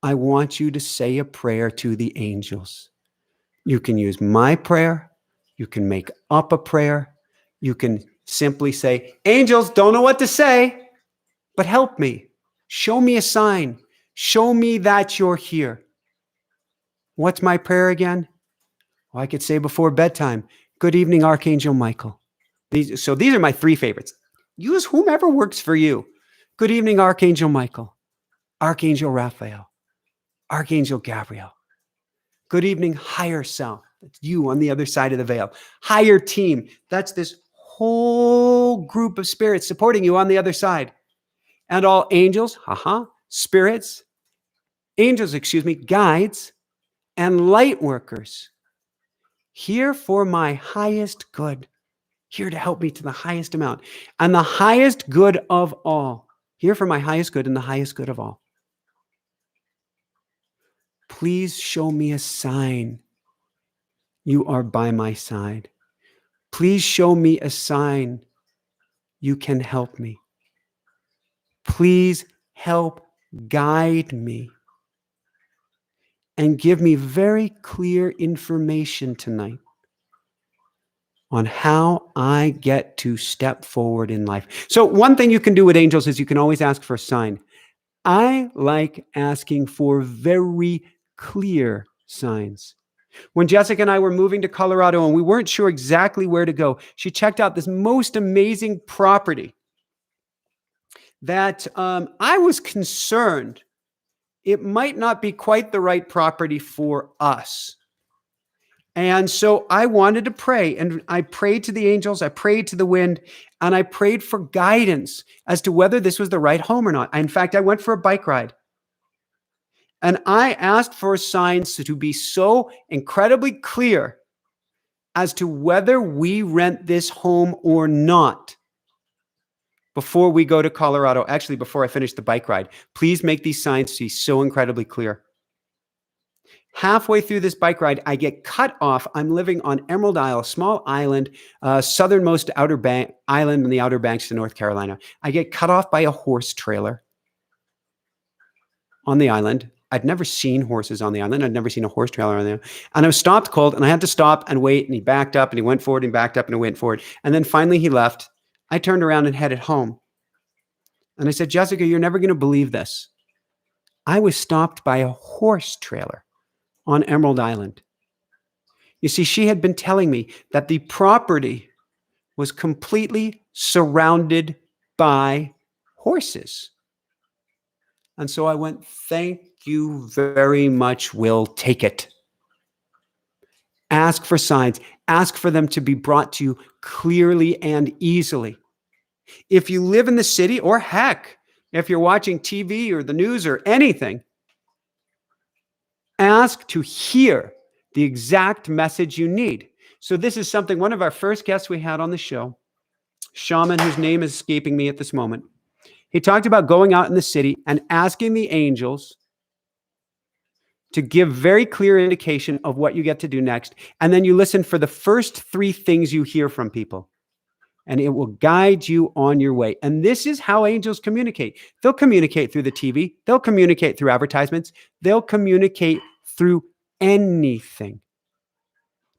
I want you to say a prayer to the angels. You can use my prayer. You can make up a prayer. You can simply say, angels, don't know what to say, but help me. Show me a sign. Show me that you're here. What's my prayer again? Well, I could say before bedtime, good evening, Archangel Michael. These are my 3 favorites. Use whomever works for you. Good evening, Archangel Michael, Archangel Raphael, Archangel Gabriel. Good evening, higher self. That's you on the other side of the veil. Higher team. That's this whole group of spirits supporting you on the other side. And all angels, spirits, guides, and light workers. here for my highest good, here to help me to the highest amount, and the highest good of all, here for my highest good and the highest good of all. Please show me a sign you are by my side. Please show me a sign you can help me. Please help guide me and give me very clear information tonight on how I get to step forward in life. So one thing you can do with angels is you can always ask for a sign. I like asking for very clear signs. When Jessica and I were moving to Colorado and we weren't sure exactly where to go, she checked out this most amazing property that I was concerned it might not be quite the right property for us. And so I wanted to pray, and I prayed to the angels, I prayed to the wind, and I prayed for guidance as to whether this was the right home or not. In fact, I went for a bike ride. And I asked for signs to be so incredibly clear as to whether we rent this home or not before we go to Colorado. Actually, before I finish the bike ride, please make these signs be so incredibly clear. Halfway through this bike ride, I get cut off. I'm living on Emerald Isle, a small island, southernmost island in the Outer Banks of North Carolina. I get cut off by a horse trailer on the island. I'd never seen horses on the island. I'd never seen a horse trailer on the island. And I was stopped cold, and I had to stop and wait, and he backed up, and he went forward, and backed up, and he went forward. And then finally he left. I turned around and headed home. And I said, Jessica, you're never going to believe this. I was stopped by a horse trailer on Emerald Island. You see, she had been telling me that the property was completely surrounded by horses. And so I went, thank you very much, we'll take it. Ask for signs. Ask for them to be brought to you clearly and easily. If you live in the city, or heck, if you're watching TV or the news or anything, ask to hear the exact message you need. So this is something one of our first guests we had on the show, shaman whose name is escaping me at this moment. He talked about going out in the city and asking the angels to give very clear indication of what you get to do next. And then you listen for the first 3 things you hear from people, and it will guide you on your way. And this is how angels communicate. They'll communicate through the TV. They'll communicate through advertisements. They'll communicate through anything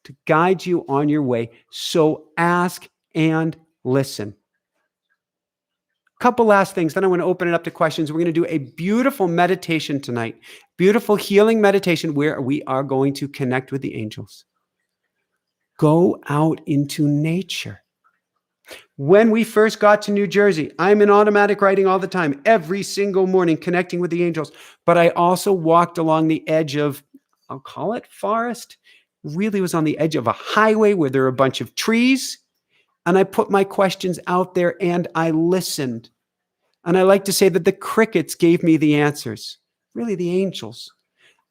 to guide you on your way. So ask and listen. Couple last things, then I want to open it up to questions. We're going to do a beautiful meditation tonight, beautiful healing meditation where we are going to connect with the angels. Go out into nature. When we first got to New Jersey, I'm in automatic writing all the time, every single morning, connecting with the angels. But I also walked along the edge of, I'll call it forest, really was on the edge of a highway where there are a bunch of trees. And I put my questions out there and I listened. And I like to say that the crickets gave me the answers, really the angels.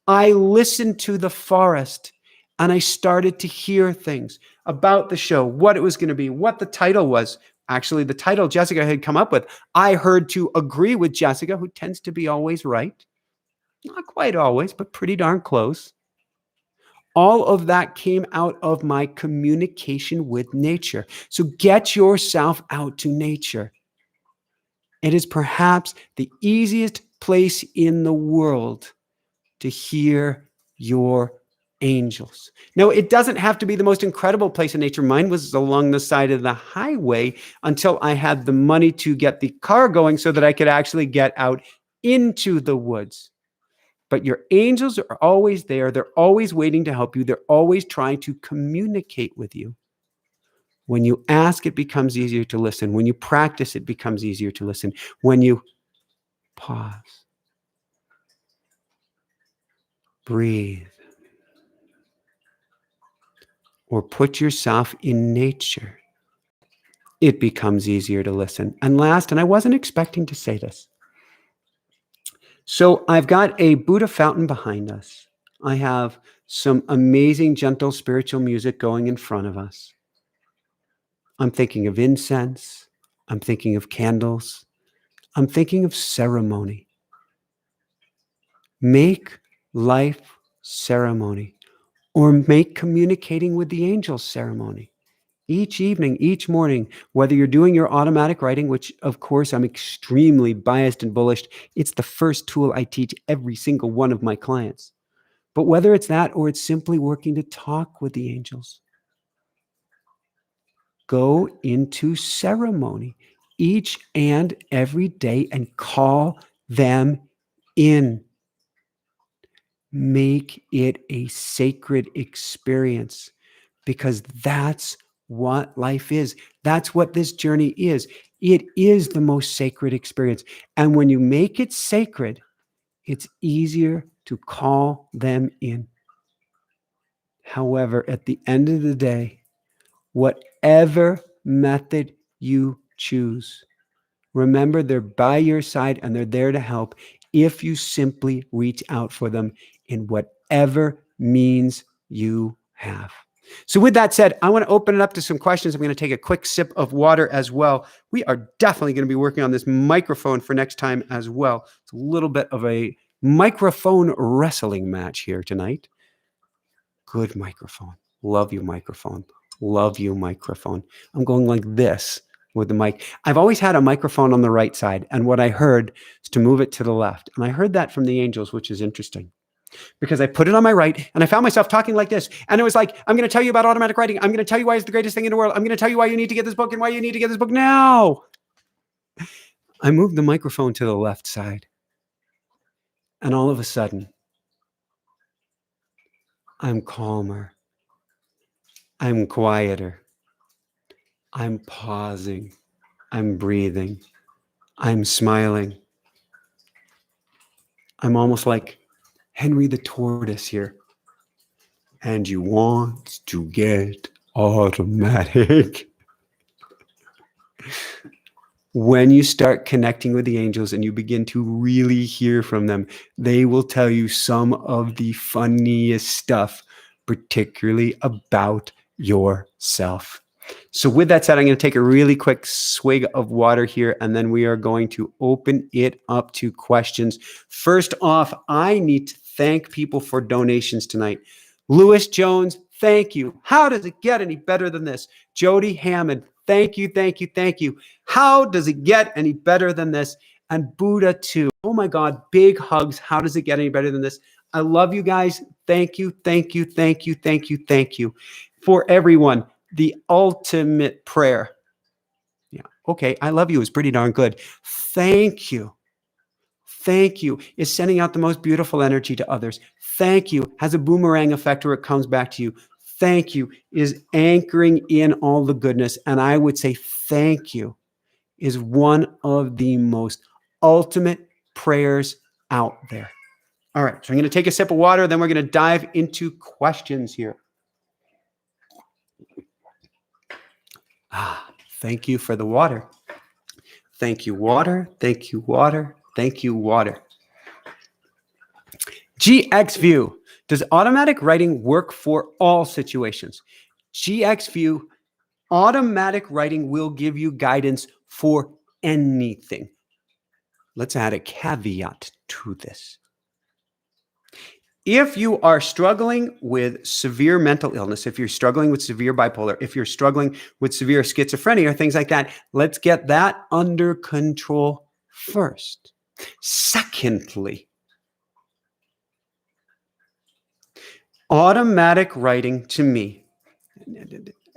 I listened to the forest and I started to hear things about the show, what it was going to be, what the title was. Actually, the title Jessica had come up with, I heard to agree with Jessica, who tends to be always right. Not quite always, but pretty darn close. All of that came out of my communication with nature. So get yourself out to nature. It is perhaps the easiest place in the world to hear your angels. Now, it doesn't have to be the most incredible place in nature. Mine was along the side of the highway until I had the money to get the car going so that I could actually get out into the woods. But your angels are always there. They're always waiting to help you. They're always trying to communicate with you. When you ask, it becomes easier to listen. When you practice, it becomes easier to listen. When you pause, breathe, or put yourself in nature, it becomes easier to listen. And last, and I wasn't expecting to say this, so I've got a Buddha fountain behind us. I have some amazing, gentle spiritual music going in front of us. I'm thinking of incense. I'm thinking of candles. I'm thinking of ceremony. Make life ceremony, or make communicating with the angels ceremony. Each evening, each morning, whether you're doing your automatic writing, which of course I'm extremely biased and bullish, it's the first tool I teach every single one of my clients. But whether it's that or it's simply working to talk with the angels, go into ceremony each and every day and call them in. Make it a sacred experience, because that's what life is. That's what this journey is. It is the most sacred experience. And when you make it sacred, it's easier to call them in. However, at the end of the day, whatever method you choose, remember they're by your side and they're there to help if you simply reach out for them in whatever means you have. So with that said, I want to open it up to some questions. I'm going to take a quick sip of water as well. We are definitely going to be working on this microphone for next time as well. It's a little bit of a microphone wrestling match here tonight. Good microphone. Love you, microphone. Love you, microphone. I'm going like this with the mic. I've always had a microphone on the right side, and what I heard is to move it to the left. And I heard that from the angels, which is interesting, because I put it on my right and I found myself talking like this. And it was like, I'm going to tell you about automatic writing. I'm going to tell you why it's the greatest thing in the world. I'm going to tell you why you need to get this book and why you need to get this book now. I moved the microphone to the left side. And all of a sudden, I'm calmer. I'm quieter. I'm pausing. I'm breathing. I'm smiling. I'm almost like Henry the Tortoise here. And you want to get automatic. When you start connecting with the angels and you begin to really hear from them, they will tell you some of the funniest stuff, particularly about yourself. So with that said, I'm going to take a really quick swig of water here, and then we are going to open it up to questions. First off, I need to thank people for donations tonight. Lewis Jones, thank you. How does it get any better than this? Jody Hammond, thank you, thank you, thank you. How does it get any better than this? And Buddha too. Oh my God, big hugs. How does it get any better than this? I love you guys. Thank you, thank you, thank you, thank you, thank you. For everyone, the ultimate prayer. Yeah, okay, I love you is pretty darn good. Thank you. Thank you is sending out the most beautiful energy to others. Thank you has a boomerang effect where it comes back to you. Thank you is anchoring in all the goodness. And I would say thank you is one of the most ultimate prayers out there. All right, so I'm going to take a sip of water, then we're going to dive into questions here. Thank you for the water. Thank you, water. Thank you, water. Thank you, water. GX View. Does automatic writing work for all situations? GX View, automatic writing will give you guidance for anything. Let's add a caveat to this. If you are struggling with severe mental illness, if you're struggling with severe bipolar, if you're struggling with severe schizophrenia or things like that, let's get that under control first. Secondly, automatic writing to me,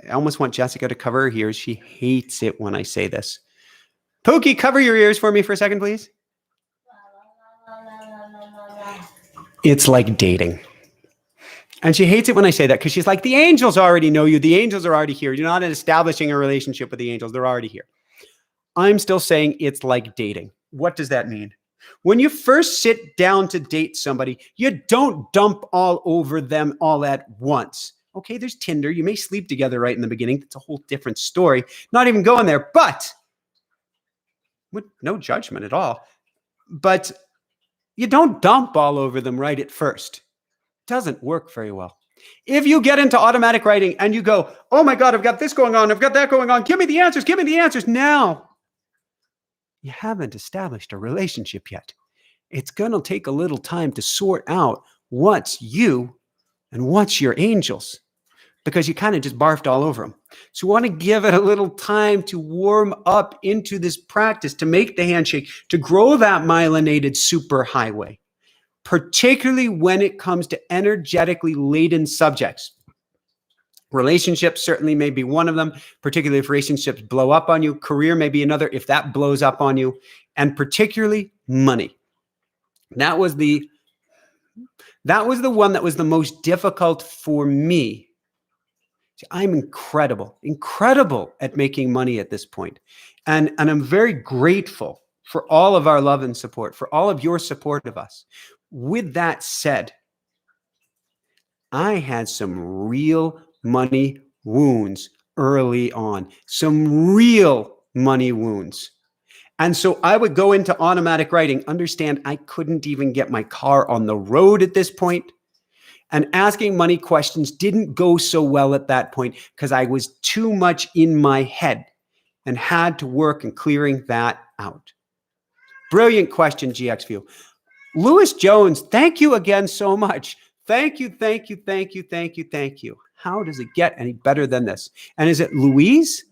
I almost want Jessica to cover her ears. She hates it when I say this. Pookie, cover your ears for me for a second, please. It's like dating. And she hates it when I say that because she's like, the angels already know you. The angels are already here. You're not establishing a relationship with the angels. They're already here. I'm still saying it's like dating. What does that mean? When you first sit down to date somebody, you don't dump all over them all at once. Okay, there's Tinder. You may sleep together right in the beginning. That's a whole different story. Not even going there, but with no judgment at all. But you don't dump all over them right at first. doesn't work very well. If you get into automatic writing and you go, oh my God, I've got this going on, I've got that going on, give me the answers now. You haven't established a relationship yet. It's going to take a little time to sort out what's you and what's your angels, because you kind of just barfed all over them. So you want to give it a little time to warm up into this practice, to make the handshake, to grow that myelinated superhighway, particularly when it comes to energetically laden subjects. Relationships certainly may be one of them, particularly if relationships blow up on you. Career may be another if that blows up on you, and particularly money. That was the one that was the most difficult for me. I'm incredible at making money at this point. And I'm very grateful for all of our love and support, for all of your support of us. With that said, I had some real money wounds early on, some real money wounds. And so I would go into automatic writing, understand I couldn't even get my car on the road at this point. And asking money questions didn't go so well at that point because I was too much in my head and had to work in clearing that out. Brilliant question, GXView. Lewis Jones, thank you again so much. Thank you. How does it get any better than this? And is it Louise?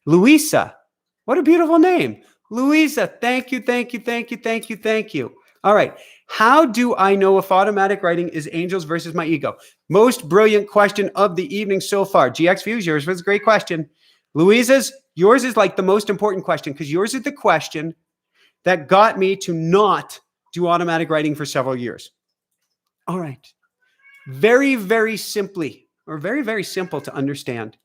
Louisa. What a beautiful name. Louisa, thank you. All right. How do I know if automatic writing is angels versus my ego? Most brilliant question of the evening so far. GX Views, yours was a great question. Louisa's, yours is like the most important question because yours is the question that got me to not do automatic writing for several years. All right. Very, very simply, or very, very simple to understand.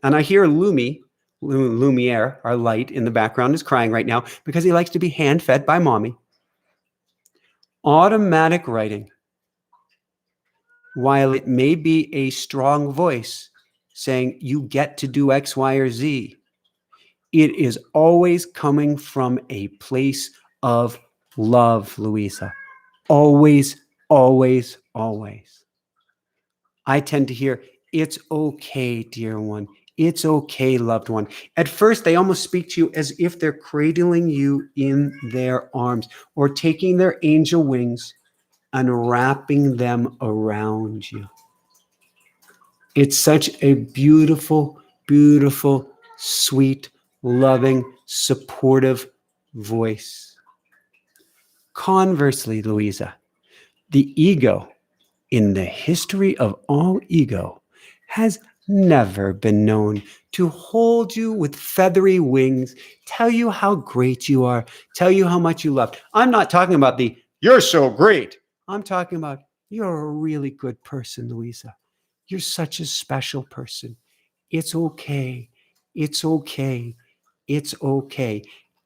And I hear Lumiere, our light in the background, is crying right now because he likes to be hand-fed by mommy. Automatic writing, while it may be a strong voice saying you get to do X, Y, or Z, it is always coming from a place of love, Louisa. Always. I tend to hear, it's okay, dear one. It's okay, loved one. At first, they almost speak to you as if they're cradling you in their arms or taking their angel wings and wrapping them around you. It's such a beautiful, sweet, loving, supportive voice. Conversely, Louisa, the ego, in the history of all ego, has never been known to hold you with feathery wings, tell you how great you are, tell you how much you love. I'm not talking about the, you're so great. I'm talking about, you're a really good person, Louisa. You're such a special person. It's okay.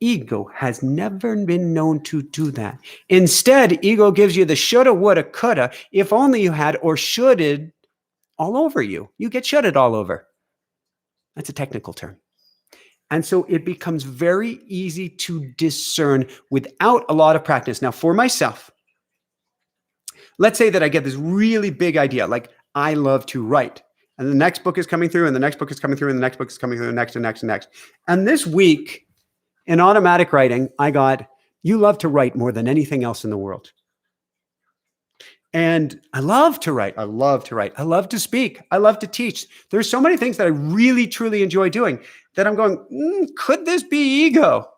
Ego has never been known to do that. Instead, ego gives you the shoulda, woulda, coulda, if only you had, or should'd all over you. You get should'd all over. That's a technical term. And so it becomes very easy to discern without a lot of practice. Now, for myself, let's say that I get this really big idea, like I love to write. And the next book is coming through, and the next book is coming through, and the next book is coming through, and next. And this week, in automatic writing, I got, you love to write more than anything else in the world. And I love to write. I love to speak. I love to teach. There's so many things that I really, truly enjoy doing that I'm going, could this be ego?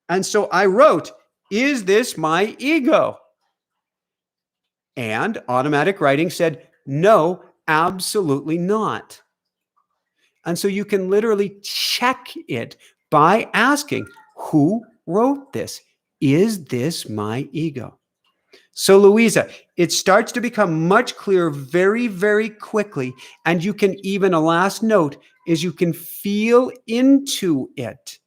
And so I wrote, is this my ego? And automatic writing said, no, absolutely not. And so you can literally check it by asking, who wrote this? Is this my ego? So Louisa, it starts to become much clearer very, very quickly. And you can even, a last note, is you can feel into it.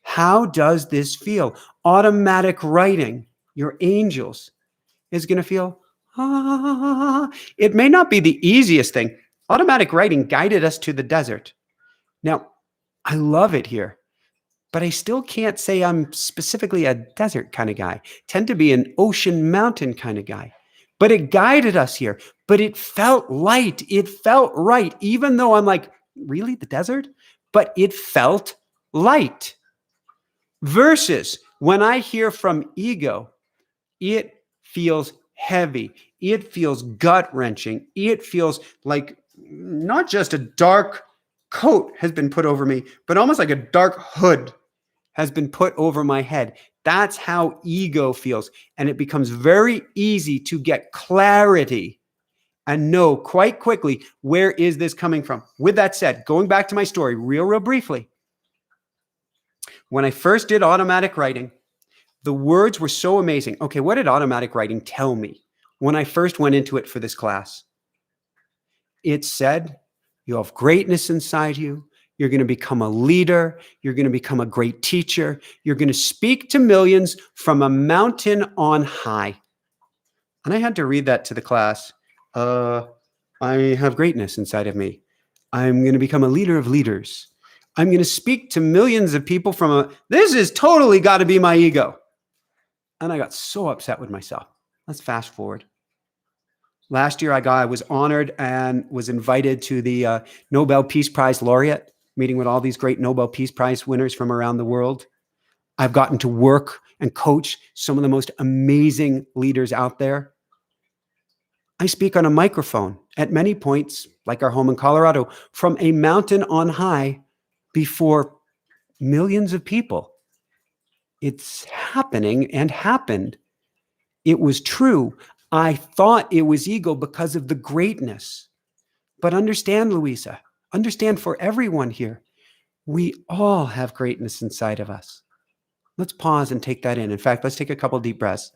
How does this feel? Automatic writing, your angels, is going to feel, It may not be the easiest thing. Automatic writing guided us to the desert. Now, I love it here, but I still can't say I'm specifically a desert kind of guy. I tend to be an ocean mountain kind of guy. but it guided us here. But it felt light. It felt right, even though I'm like, really, the desert? But it felt light. Versus when I hear from ego, it feels heavy. It feels gut-wrenching. It feels like not just a dark coat has been put over me, but almost like a dark hood has been put over my head. That's how ego feels. And it becomes very easy to get clarity and know quite quickly, where is this coming from? With that said, going back to my story real briefly, when I first did automatic writing, the words were so amazing. Okay, what did automatic writing tell me when I first went into it for this class? It said, you have greatness inside you. You're going to become a leader. You're going to become a great teacher. You're going to speak to millions from a mountain on high. And I had to read that to the class. I have greatness inside of me. I'm going to become a leader of leaders. I'm going to speak to millions of people this is totally got to be my ego. And I got so upset with myself. Let's fast forward. Last year, I was honored and was invited to the Nobel Peace Prize laureate, meeting with all these great Nobel Peace Prize winners from around the world. I've gotten to work and coach some of the most amazing leaders out there. I speak on a microphone at many points, like our home in Colorado, from a mountain on high before millions of people. It's happening and happened. It was true. I thought it was ego because of the greatness. But understand, Louisa, understand for everyone here, we all have greatness inside of us. Let's pause and take that in. In fact, let's take a couple deep breaths.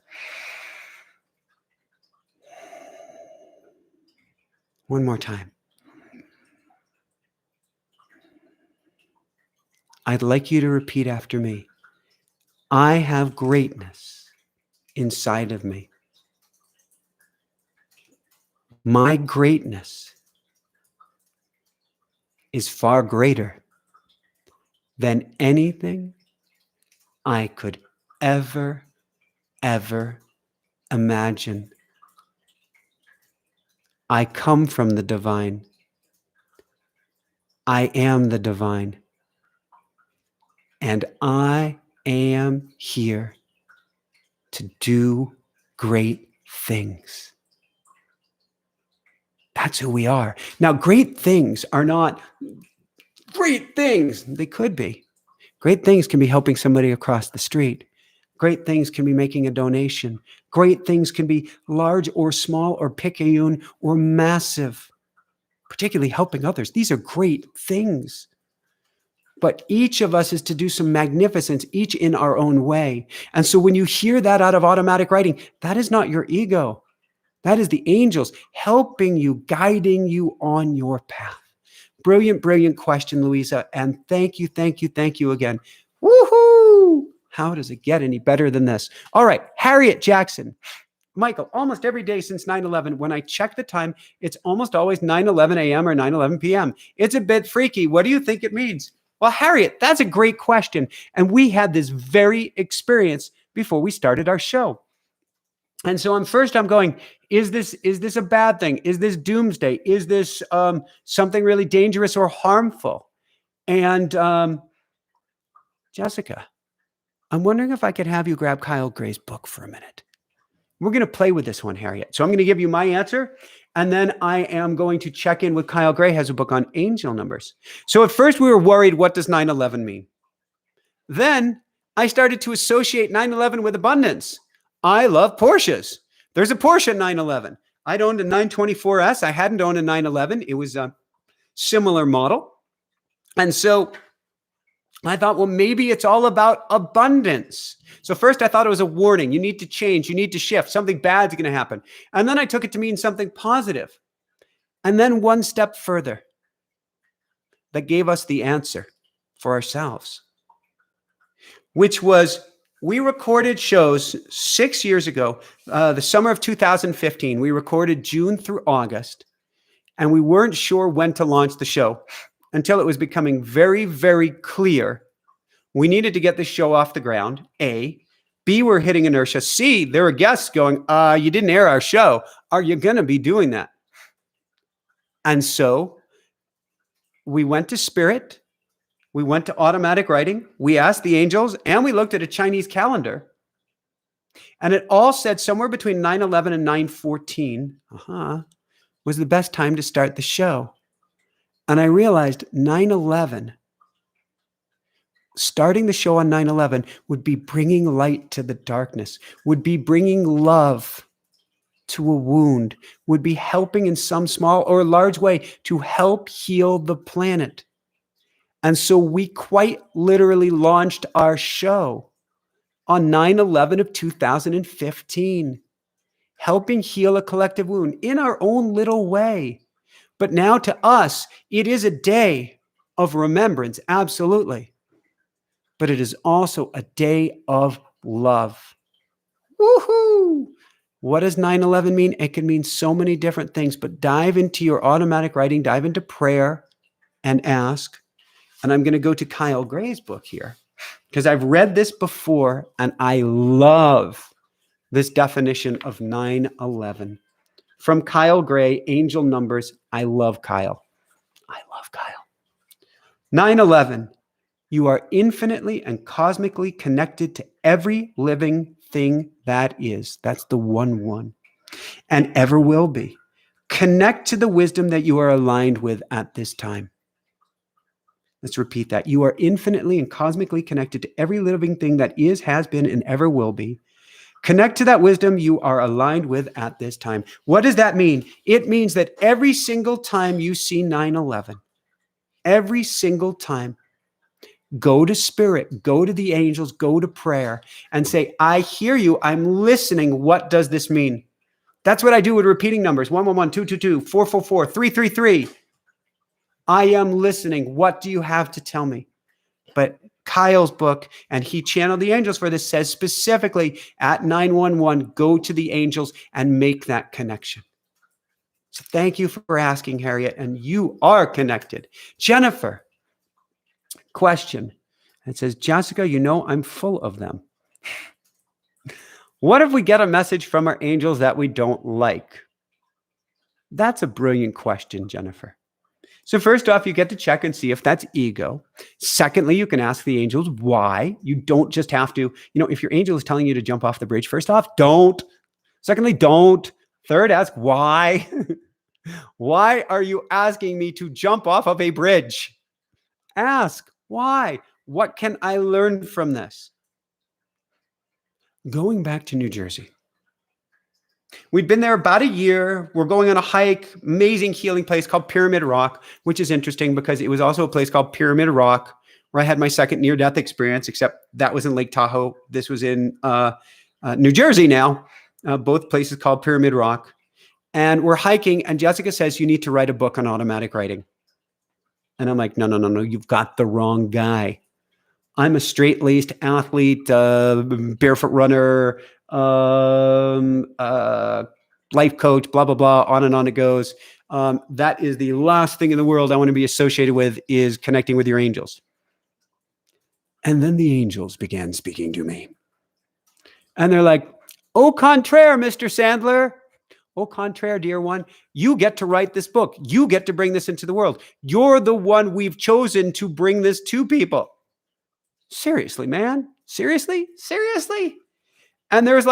One more time. I'd like you to repeat after me. I have greatness inside of me. My greatness is far greater than anything I could ever imagine. I come from the divine. I am the divine. And I am here to do great things. That's who we are. Now, great things are not great things. They could be. Great things can be helping somebody across the street. Great things can be making a donation. Great things can be large or small or picayune or massive, particularly helping others. These are great things. But each of us is to do some magnificence, each in our own way. And so when you hear that out of automatic writing, that is not your ego. That is the angels helping you, guiding you on your path. Brilliant, brilliant question, Louisa. And thank you again. Woohoo! How does it get any better than this? All right, Harriet Jackson. Michael, almost every day since 9/11, when I check the time, it's almost always 9:11 a.m. or 9:11 p.m. It's a bit freaky. What do you think it means? Well, Harriet, that's a great question. And we had this very experience before we started our show. And so I'm going, is this a bad thing? Is this doomsday? Is this something really dangerous or harmful? And Jessica, I'm wondering if I could have you grab Kyle Gray's book for a minute. We're going to play with this one, Harriet. So I'm going to give you my answer, and then I am going to check in with Kyle Gray, has a book on angel numbers. So at first we were worried, what does 9/11 mean? Then I started to associate 9/11 with abundance. I love Porsches. There's a Porsche 911. I'd owned a 924S. I hadn't owned a 911. It was a similar model. And so I thought, well, maybe it's all about abundance. So first I thought it was a warning. You need to change. You need to shift. Something bad's going to happen. And then I took it to mean something positive. And then one step further, that gave us the answer for ourselves, which was, we recorded shows 6 years ago, the summer of 2015. We recorded June through August, and we weren't sure when to launch the show until it was becoming very, very clear we needed to get the show off the ground, A, B, we're hitting inertia. C, there were guests going, you didn't air our show. Are you going to be doing that? And so we went to spirit. We went to automatic writing. We asked the angels, and we looked at a Chinese calendar. And it all said somewhere between 9/11 and 9/14 was the best time to start the show. And I realized 9/11, starting the show on 9/11 would be bringing light to the darkness, would be bringing love to a wound, would be helping in some small or large way to help heal the planet. And so we quite literally launched our show on 9/11 of 2015, helping heal a collective wound in our own little way. But now to us, it is a day of remembrance, absolutely. But it is also a day of love. Woohoo! What does 9/11 mean? It can mean so many different things, but dive into your automatic writing, dive into prayer and ask. And I'm going to go to Kyle Gray's book here because I've read this before and I love this definition of 9/11. From Kyle Gray, Angel Numbers. I love Kyle. 9/11. You are infinitely and cosmically connected to every living thing that is. That's the 1-1. And ever will be. Connect to the wisdom that you are aligned with at this time. Let's repeat that. You are infinitely and cosmically connected to every living thing that is, has been, and ever will be. Connect to that wisdom you are aligned with at this time. What does that mean? It means that every single time you see 9/11, every single time, go to spirit, go to the angels, go to prayer and say, I hear you. I'm listening. What does this mean? That's what I do with repeating numbers. 111, 222, 444, 333. I am listening. What do you have to tell me? But Kyle's book, and he channeled the angels for this, says specifically at 911, go to the angels and make that connection. So thank you for asking, Harriet, and you are connected. Jennifer, question. It says, Jessica, I'm full of them. What if we get a message from our angels that we don't like? That's a brilliant question, Jennifer. So first off, you get to check and see if that's ego. Secondly, you can ask the angels why. You don't just have to, if your angel is telling you to jump off the bridge, first off, don't. Secondly, don't. Third, ask why. Why are you asking me to jump off of a bridge? Ask why. What can I learn from this? Going back to New Jersey. We'd been there about a year. We're going on a hike, amazing healing place called Pyramid Rock, which is interesting because it was also a place called Pyramid Rock where I had my second near-death experience, except that was in Lake Tahoe. This was in New Jersey now, both places called Pyramid Rock. And we're hiking, and Jessica says, you need to write a book on automatic writing. And I'm like, no, you've got the wrong guy. I'm a straight-laced athlete, barefoot runner, life coach, blah, blah, blah, on and on it goes. That is the last thing in the world I want to be associated with is connecting with your angels. And then the angels began speaking to me. And they're like, au contraire, Mr. Sandler. Au contraire, dear one, you get to write this book. You get to bring this into the world. You're the one we've chosen to bring this to people. Seriously, man? Seriously? And there's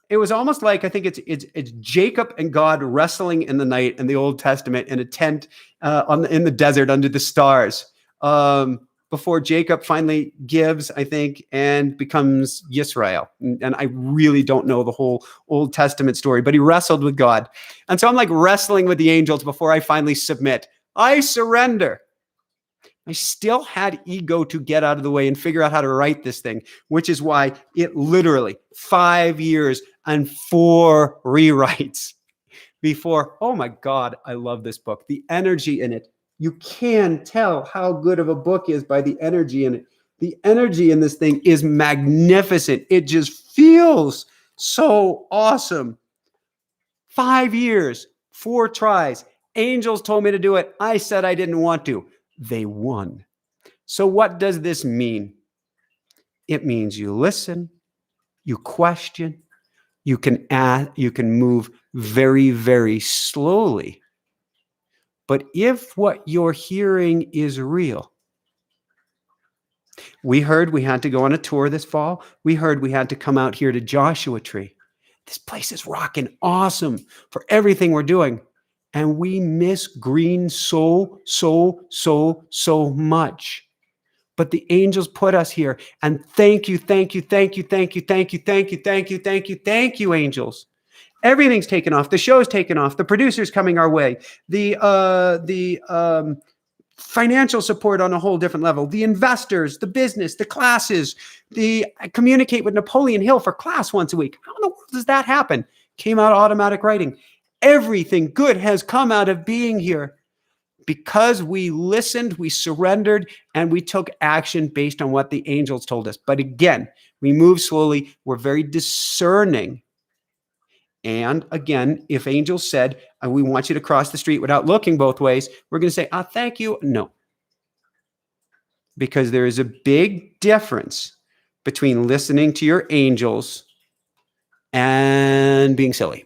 it was almost like, I think it's Jacob and God wrestling in the night in the Old Testament in a tent in the desert under the stars before Jacob finally gives, I think, and becomes Yisrael. And I really don't know the whole Old Testament story, but he wrestled with God. And so I'm wrestling with the angels before I finally submit. I surrender. I still had ego to get out of the way and figure out how to write this thing, which is why it literally 5 years and 4 rewrites before, oh my God, I love this book. The energy in it. You can tell how good of a book is by the energy in it. The energy in this thing is magnificent. It just feels so awesome. 5 years, 4 tries. Angels told me to do it. I said I didn't want to. They won. So what does this mean? It means you listen, You question, you can add, you can move very, very slowly. But if what you're hearing is real, we heard we had to go on a tour this fall. We heard we had to come out here to Joshua Tree. This place is rocking awesome for everything we're doing. And we miss green so much. But the angels put us here. And thank you, angels. Everything's taken off. The show's taken off. The producer's coming our way. The financial support on a whole different level. The investors, the business, the classes. I communicate with Napoleon Hill for class once a week. How in the world does that happen? Came out of automatic writing. Everything good has come out of being here because we listened, we surrendered, and we took action based on what the angels told us. But again, we move slowly. We're very discerning. And again, if angels said, we want you to cross the street without looking both ways, we're going to say, thank you. No. Because there is a big difference between listening to your angels and being silly.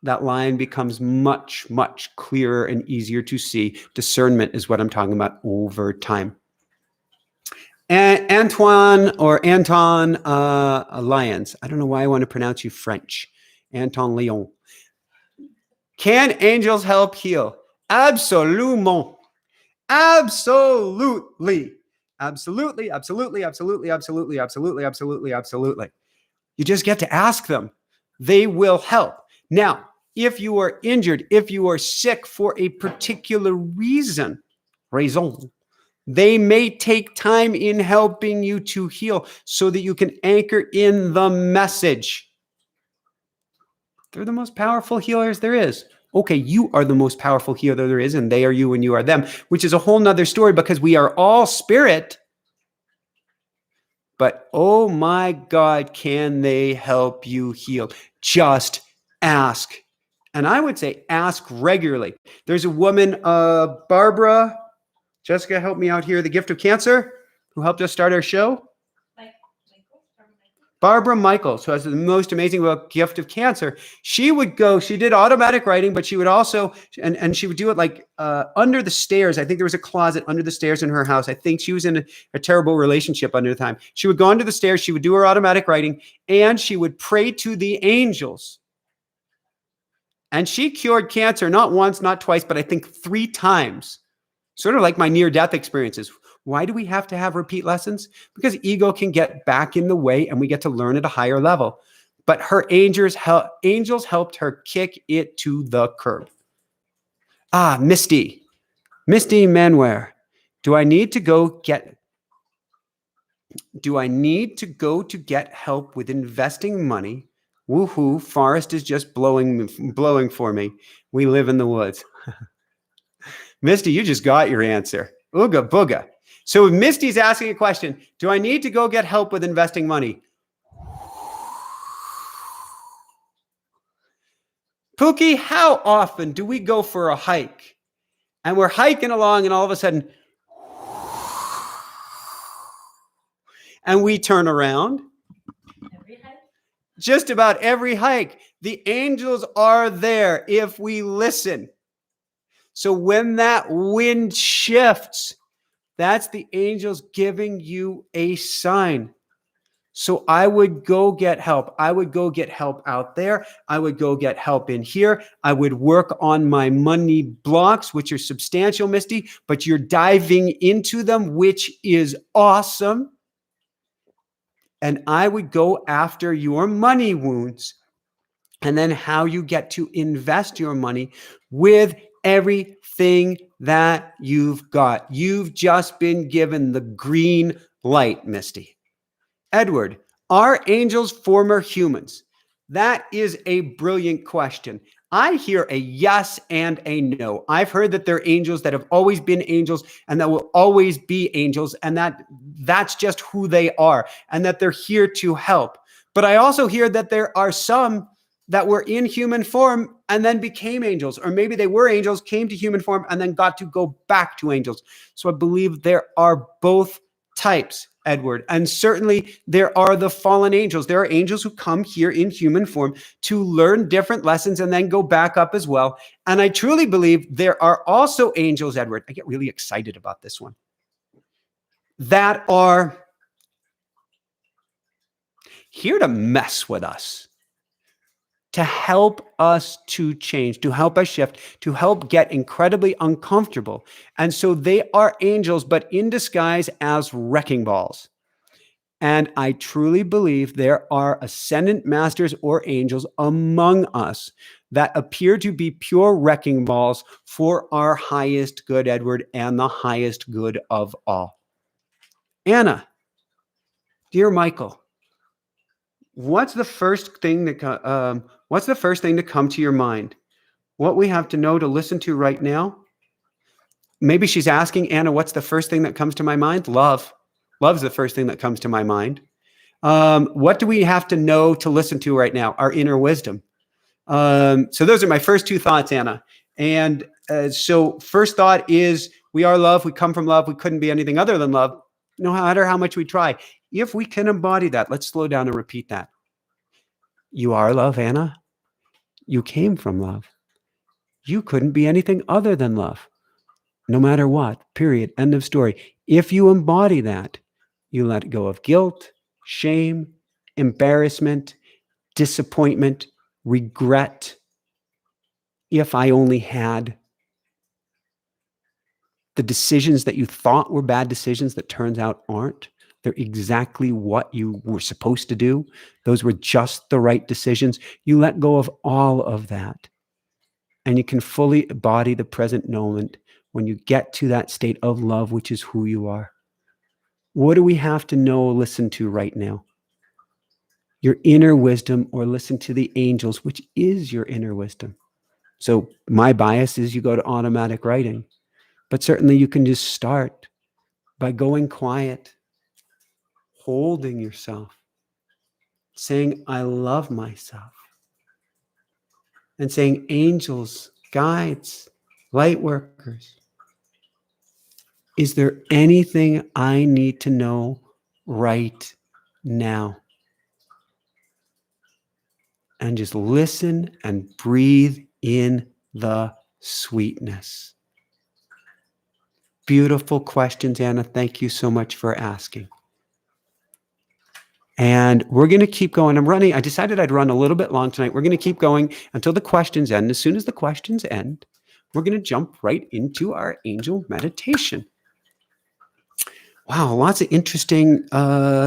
That line becomes much, much clearer and easier to see. Discernment is what I'm talking about over time. Anton Lyons. I don't know why I want to pronounce you French. Anton Lyon. Can angels help heal? Absolument. Absolutely. Absolutely, absolutely, absolutely, absolutely, absolutely, absolutely, absolutely. You just get to ask them. They will help. Now, if you are injured, if you are sick for a particular raison, they may take time in helping you to heal so that you can anchor in the message. They're the most powerful healers there is. Okay, you are the most powerful healer there is, and they are you and you are them, which is a whole nother story because we are all spirit. But oh my God, can they help you heal? Just ask. And I would say ask regularly. There's a woman, Barbara, Jessica, help me out here. The Gift of Cancer, who helped us start our show. Barbara Michaels, who has the most amazing book, Gift of Cancer. She would go, she did automatic writing, but she would also, and she would do it like under the stairs. I think there was a closet under the stairs in her house. I think she was in a terrible relationship under the time. She would go under the stairs, she would do her automatic writing, and she would pray to the angels. And she cured cancer, not once, not twice, but I think 3 times. Sort of like my near-death experiences. Why do we have to have repeat lessons? Because ego can get back in the way and we get to learn at a higher level. But her angels helped her kick it to the curb. Misty Manware. Do I need to go to get help with investing money? Woohoo, forest is just blowing for me. We live in the woods. Misty, you just got your answer. Ooga booga. So Misty's asking a question. Do I need to go get help with investing money? Pookie, how often do we go for a hike and we're hiking along and all of a sudden and we turn around? Every hike? Just about every hike. The angels are there if we listen. So when that wind shifts, that's the angels giving you a sign. So I would go get help. I would go get help out there. I would go get help in here. I would work on my money blocks, which are substantial, Misty, but you're diving into them, which is awesome. And I would go after your money wounds and then how you get to invest your money with everything that you've got. You've just been given the green light, Misty. Edward, are angels former humans? That is a brilliant question. I hear a yes and a no. I've heard that they're angels that have always been angels and that will always be angels, and that's just who they are, and that they're here to help. But I also hear that there are some that were in human form and then became angels, or maybe they were angels, came to human form, and then got to go back to angels. So I believe there are both types. Edward. And certainly there are the fallen angels. There are angels who come here in human form to learn different lessons and then go back up as well. And I truly believe there are also angels, Edward, I get really excited about this one, that are here to mess with us, to help us to change, to help us shift, to help get incredibly uncomfortable. And so they are angels, but in disguise as wrecking balls. And I truly believe there are ascendant masters or angels among us that appear to be pure wrecking balls for our highest good, Edward, and the highest good of all. Anna, dear Michael, what's the first thing to come to your mind? What we have to know to listen to right now? Maybe she's asking, Anna, what's the first thing that comes to my mind? Love. Love's the first thing that comes to my mind. What do we have to know to listen to right now? Our inner wisdom. So those are my first two thoughts, Anna. And so first thought is we are love. We come from love. We couldn't be anything other than love, no matter how much we try. If we can embody that, let's slow down and repeat that. You are love, Anna. You came from love. You couldn't be anything other than love, no matter what, period, end of story. If you embody that, you let go of guilt, shame, embarrassment, disappointment, regret. If I only had the decisions that you thought were bad decisions that turns out aren't. They're exactly what you were supposed to do. Those were just the right decisions. You let go of all of that. And you can fully embody the present moment when you get to that state of love, which is who you are. What do we have to know, listen to right now? Your inner wisdom, or listen to the angels, which is your inner wisdom. So my bias is you go to automatic writing, but certainly you can just start by going quiet, holding yourself, saying, I love myself, and saying, angels, guides, light workers, is there anything I need to know right now? And just listen and breathe in the sweetness. Beautiful questions, Anna. Thank you so much for asking. And we're going to keep going. I decided I'd run a little bit long tonight. We're going to keep going until the questions end. As soon as the questions end, we're going to jump right into our angel meditation. Wow, lots of interesting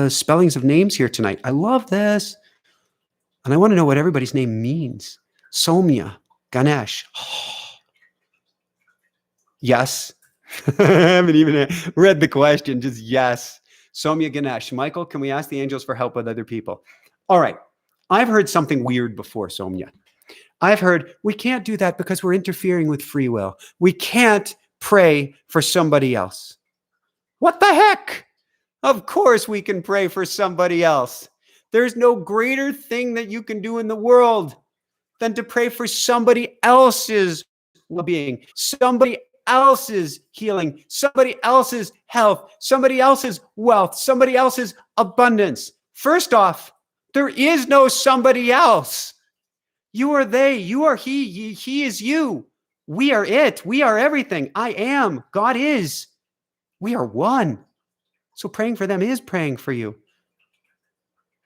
spellings of names here tonight. I love this. And I want to know what everybody's name means. Somya, Ganesh. Yes. I haven't even read the question, just yes. Somya, Ganesh. Michael, can we ask the angels for help with other people? All right. I've heard something weird before, Somya. I've heard we can't do that because we're interfering with free will. We can't pray for somebody else. What the heck? Of course we can pray for somebody else. There's no greater thing that you can do in the world than to pray for somebody else's well-being, somebody else's healing, somebody else's health, somebody else's wealth, somebody else's abundance. First off, there is no somebody else. You are they, you are he, he is you. We are it, we are everything. I am, God is. We are one. So praying for them is praying for you.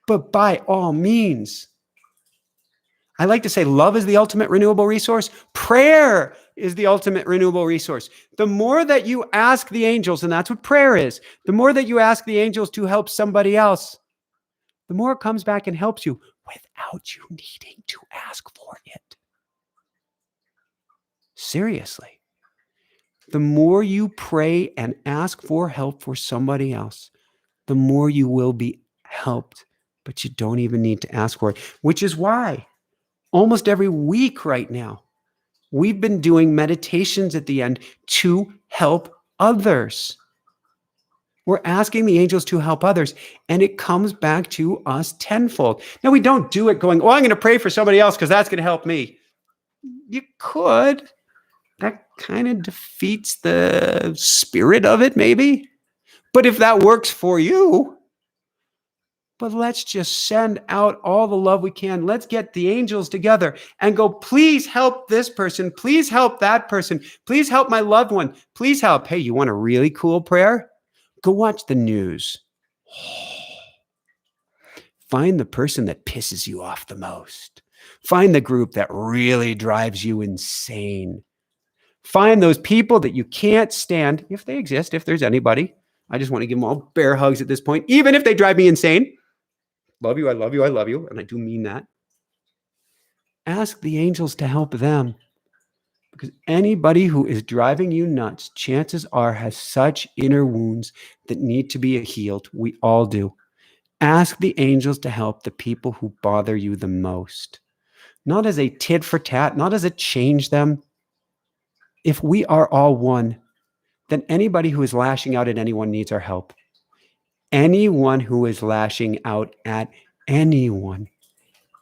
But by all means, I like to say love is the ultimate renewable resource. Prayer is the ultimate renewable resource. The more that you ask the angels, and that's what prayer is, the more that you ask the angels to help somebody else, the more it comes back and helps you without you needing to ask for it. Seriously. The more you pray and ask for help for somebody else, the more you will be helped. But you don't even need to ask for it, which is why almost every week right now, we've been doing meditations at the end to help others. We're asking the angels to help others, and it comes back to us tenfold. Now, we don't do it going, I'm going to pray for somebody else because that's going to help me. You could. That kind of defeats the spirit of it, maybe. But if that works for you, but let's just send out all the love we can. Let's get the angels together and go, please help this person. Please help that person. Please help my loved one. Please help. Hey, you want a really cool prayer? Go watch the news. Find the person that pisses you off the most. Find the group that really drives you insane. Find those people that you can't stand, if they exist, if there's anybody. I just want to give them all bear hugs at this point, even if they drive me insane. Love you, I love you, I love you. And I do mean that. Ask the angels to help them. Because anybody who is driving you nuts, chances are, has such inner wounds that need to be healed. We all do. Ask the angels to help the people who bother you the most. Not as a tit for tat, not as a change them. If we are all one, then anybody who is lashing out at anyone needs our help. Anyone who is lashing out at anyone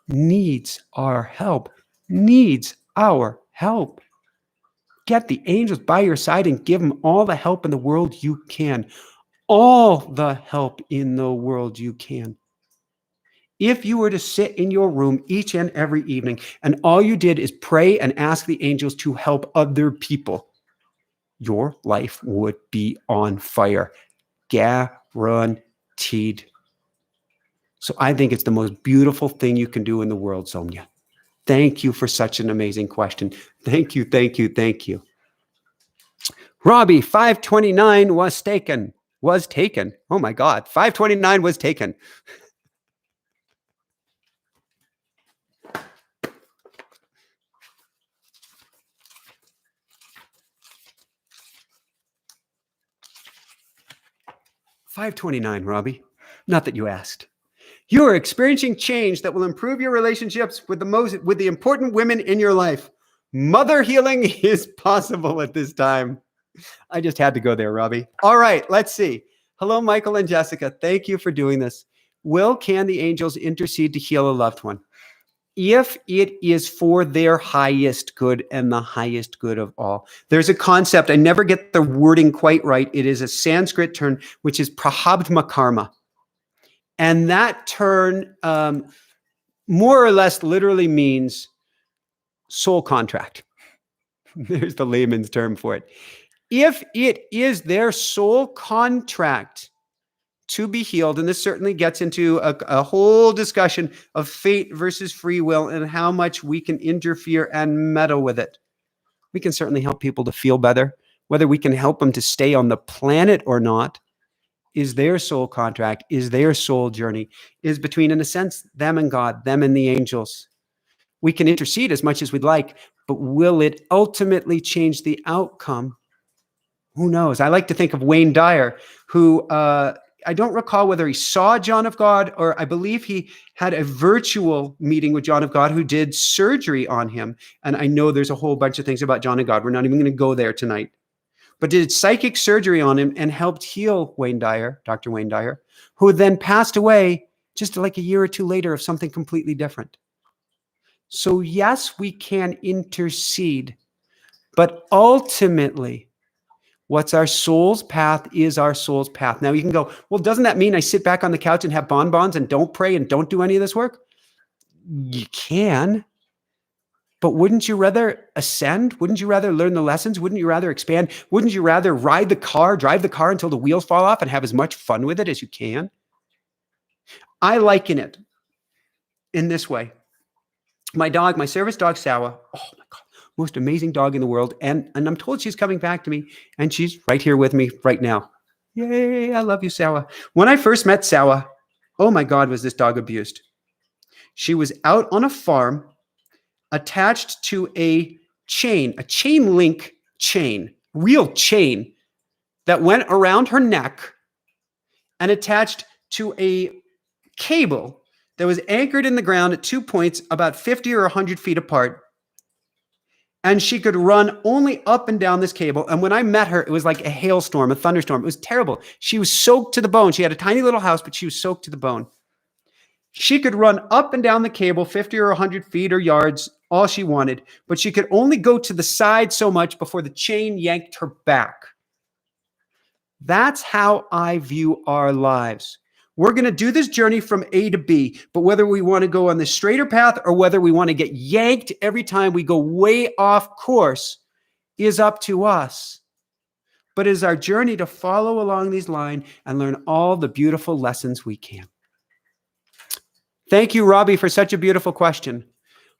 needs our help, needs our help. Get the angels by your side and give them all the help in the world you can. All the help in the world you can. If you were to sit in your room each and every evening and all you did is pray and ask the angels to help other people, your life would be on fire. Guaranteed. So I think it's the most beautiful thing you can do in the world, Sonia. Thank you for such an amazing question. Thank you, thank you, thank you. Robbie, 529 was taken. Was taken. Oh my God, 529 was taken. $529, Robbie. Not that you asked. You are experiencing change that will improve your relationships with the important women in your life. Mother healing is possible at this time. I just had to go there, Robbie. All right, let's see. Hello, Michael and Jessica. Thank you for doing this. Can the angels intercede to heal a loved one? If it is for their highest good and the highest good of all. There's a concept, I never get the wording quite right. It is a Sanskrit term, which is prarabdha karma. And that term more or less literally means soul contract. There's the layman's term for it. If it is their soul contract to be healed, and this certainly gets into a whole discussion of fate versus free will and how much we can interfere and meddle with it. We can certainly help people to feel better. Whether we can help them to stay on the planet or not is their soul contract, is their soul journey, is between, in a sense, them and God, them and the angels. We can intercede as much as we'd like, but will it ultimately change the outcome? Who knows? I like to think of Wayne Dyer, who I don't recall whether he saw John of God, or I believe he had a virtual meeting with John of God who did surgery on him. And I know there's a whole bunch of things about John of God. We're not even going to go there tonight. But did psychic surgery on him and helped heal Wayne Dyer, Dr. Wayne Dyer, who then passed away just like a year or two later of something completely different. So yes, we can intercede, but ultimately, what's our soul's path is our soul's path. Now you can go, well, doesn't that mean I sit back on the couch and have bonbons and don't pray and don't do any of this work? You can, but wouldn't you rather ascend? Wouldn't you rather learn the lessons? Wouldn't you rather expand? Wouldn't you rather drive the car until the wheels fall off and have as much fun with it as you can? I liken it in this way. My dog, my service dog, Sawa, oh my God, most amazing dog in the world. And I'm told she's coming back to me, and she's right here with me right now. Yay, I love you, Sawa. When I first met Sawa, oh my God, was this dog abused. She was out on a farm attached to a chain link chain, real chain that went around her neck and attached to a cable that was anchored in the ground at 2 points about 50 or 100 feet apart. And she could run only up and down this cable. And when I met her, it was like a hailstorm, a thunderstorm. It was terrible. She was soaked to the bone. She had a tiny little house, but she was soaked to the bone. She could run up and down the cable 50 or 100 feet or yards, all she wanted, but she could only go to the side so much before the chain yanked her back. That's how I view our lives. We're going to do this journey from A to B, but whether we want to go on the straighter path or whether we want to get yanked every time we go way off course is up to us. But it is our journey to follow along these lines and learn all the beautiful lessons we can. Thank you, Robbie, for such a beautiful question.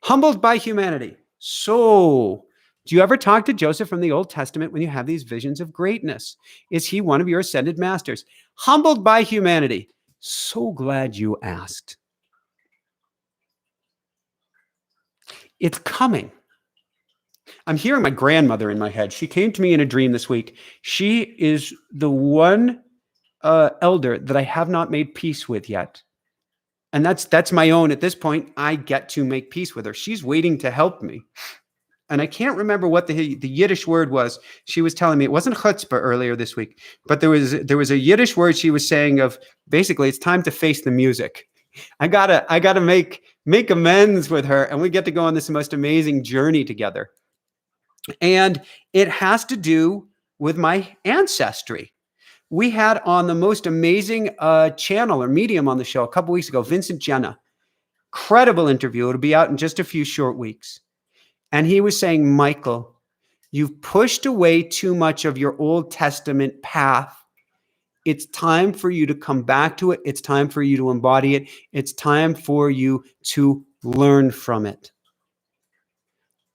Humbled by humanity. So, do you ever talk to Joseph from the Old Testament when you have these visions of greatness? Is he one of your ascended masters? Humbled by humanity. So glad you asked. It's coming. I'm hearing my grandmother in my head. She came to me in a dream this week. She is the one elder that I have not made peace with yet. And that's my own. At this point, I get to make peace with her. She's waiting to help me. And I can't remember what the Yiddish word was. She was telling me it wasn't chutzpah earlier this week, but there was a Yiddish word she was saying of basically it's time to face the music. I gotta make amends with her, and we get to go on this most amazing journey together. And it has to do with my ancestry. We had on the most amazing channel or medium on the show a couple weeks ago, Vincent Jenna. Incredible interview. It'll be out in just a few short weeks. And he was saying, Michael, you've pushed away too much of your Old Testament path. It's time for you to come back to it. It's time for you to embody it. It's time for you to learn from it.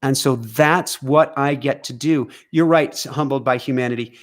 And so that's what I get to do. You're right, humbled by humanity.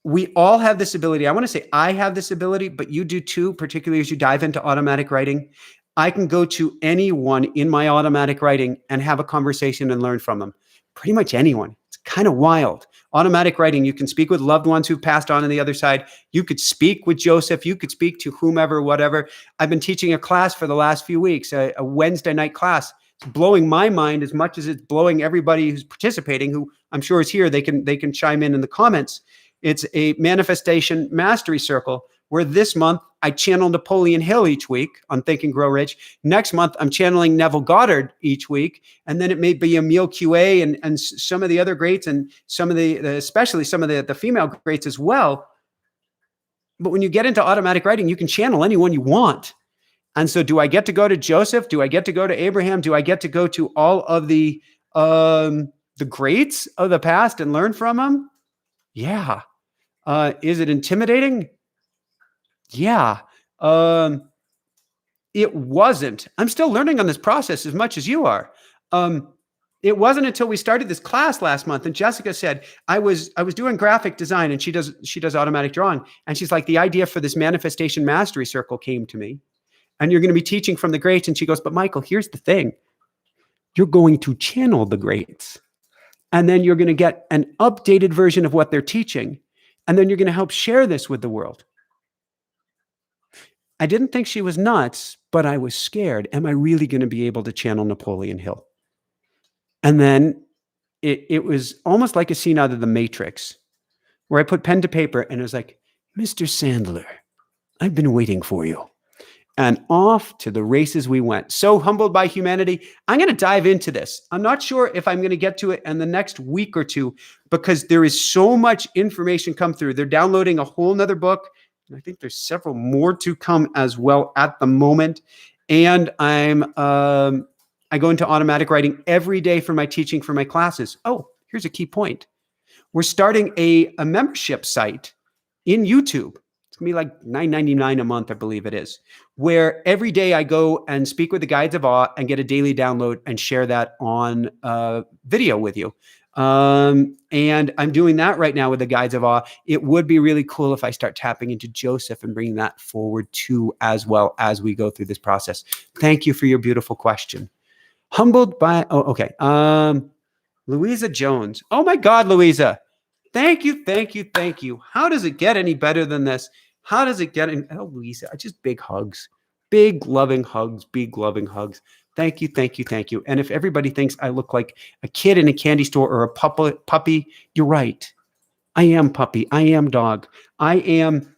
We all have this ability. I want to say I have this ability, but you do too, particularly as you dive into automatic writing. I can go to anyone in my automatic writing and have a conversation and learn from them. Pretty much anyone. It's kind of wild. Automatic writing, you can speak with loved ones who've passed on the other side. You could speak with Joseph. You could speak to whomever, whatever. I've been teaching a class for the last few weeks, a Wednesday night class. It's blowing my mind as much as it's blowing everybody who's participating, who I'm sure is here. They can chime in the comments. It's a manifestation mastery circle where this month I channel Napoleon Hill each week on Think and Grow Rich. Next month, I'm channeling Neville Goddard each week. And then it may be Emile QA and some of the other greats and some of especially some of the female greats as well. But when you get into automatic writing, you can channel anyone you want. And so do I get to go to Joseph? Do I get to go to Abraham? Do I get to go to all of the greats of the past and learn from them? Yeah. Is it intimidating? Yeah. It wasn't. I'm still learning on this process as much as you are. It wasn't until we started this class last month, and Jessica said, I was doing graphic design, and she does automatic drawing. And she's like, the idea for this manifestation mastery circle came to me. And you're going to be teaching from the greats. And she goes, but Michael, here's the thing. You're going to channel the greats. And then you're going to get an updated version of what they're teaching. And then you're going to help share this with the world. I didn't think she was nuts, but I was scared. Am I really going to be able to channel Napoleon Hill? And then it was almost like a scene out of The Matrix, where I put pen to paper and it was like, Mr. Sandler, I've been waiting for you. And off to the races we went. So humbled by humanity. I'm going to dive into this. I'm not sure if I'm going to get to it in the next week or two, because there is so much information come through. They're downloading a whole nother book. And I think there's several more to come as well at the moment. And I go into automatic writing every day for my teaching for my classes. Oh, here's a key point. We're starting a membership site in YouTube. It's going to be like $9.99 a month, I believe it is, where every day I go and speak with the guides of awe and get a daily download and share that on video with you. And I'm doing that right now with the guides of awe. It would be really cool if I start tapping into Joseph and bringing that forward too, as well as we go through this process. Thank you for your beautiful question. Humbled by, okay. Louisa Jones. Oh my God, Louisa. Thank you, thank you, thank you. How does it get any better than this? How does it get in? Oh, Louisa, just big hugs, big loving hugs, big loving hugs. Thank you, thank you, thank you. And if everybody thinks I look like a kid in a candy store or a puppy, you're right. I am puppy. I am dog. I am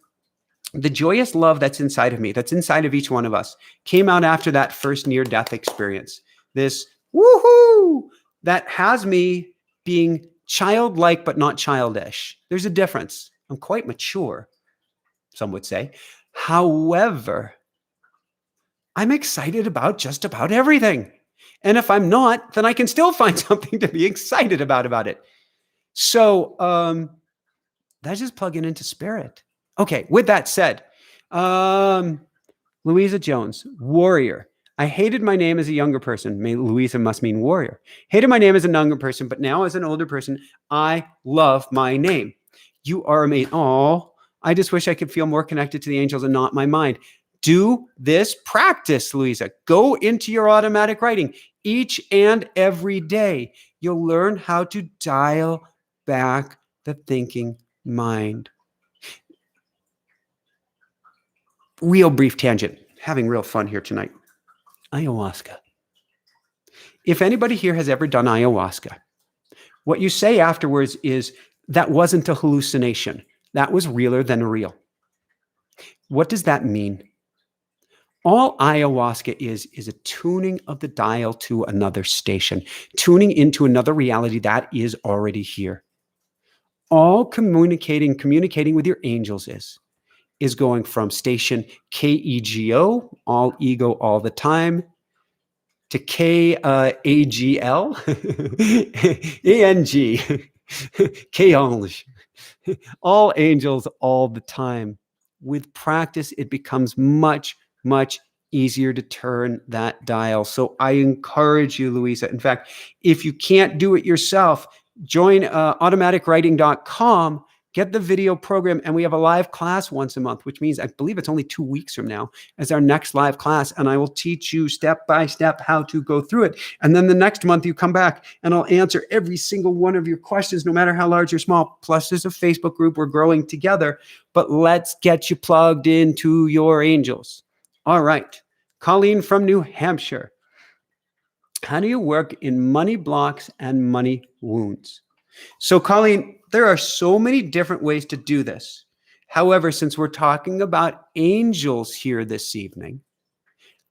the joyous love that's inside of me, that's inside of each one of us, came out after that first near-death experience. This woohoo that has me being childlike, but not childish. There's a difference. I'm quite mature, some would say. However, I'm excited about just about everything. And if I'm not, then I can still find something to be excited about it. So that's just plugging into spirit. Okay, with that said, Louisa Jones, warrior. I hated my name as a younger person. Louisa must mean warrior. Hated my name as a younger person, but now as an older person, I love my name. You are amazing. Oh, I just wish I could feel more connected to the angels and not my mind. Do this practice, Louisa. Go into your automatic writing each and every day. You'll learn how to dial back the thinking mind. Real brief tangent. Having real fun here tonight. Ayahuasca. If anybody here has ever done ayahuasca, what you say afterwards is, that wasn't a hallucination. That was realer than real. What does that mean? All ayahuasca is a tuning of the dial to another station, tuning into another reality that is already here. All communicating with your angels is going from station KEGO, all ego all the time, to KAGL, ANG, K-Ange, all angels all the time. With practice, it becomes much, much easier to turn that dial. So I encourage you, Louisa. In fact, if you can't do it yourself, join automaticwriting.com, get the video program, and we have a live class once a month, which means I believe it's only 2 weeks from now as our next live class, and I will teach you step by step how to go through it. And then the next month you come back and I'll answer every single one of your questions, no matter how large or small. Plus there's a Facebook group. We're growing together, but let's get you plugged into your angels. All right. Colleen from New Hampshire. How do you work in money blocks and money wounds? So, Colleen, there are so many different ways to do this. However, since we're talking about angels here this evening,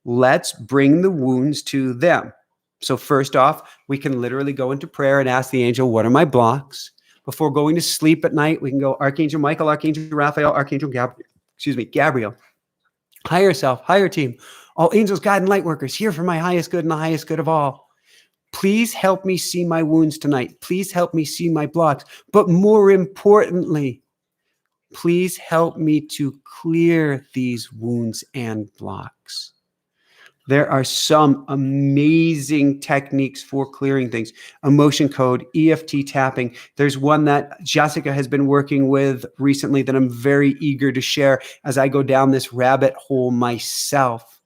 let's bring the wounds to them. So first off, we can literally go into prayer and ask the angel, what are my blocks? Before going to sleep at night, we can go Archangel Michael, Archangel Raphael, Archangel Gabriel. Higher self, higher team, all angels, God, and light workers, here for my highest good and the highest good of all. Please help me see my wounds tonight. Please help me see my blocks. But more importantly, please help me to clear these wounds and blocks. There are some amazing techniques for clearing things. Emotion code, EFT tapping. There's one that Jessica has been working with recently that I'm very eager to share as I go down this rabbit hole myself.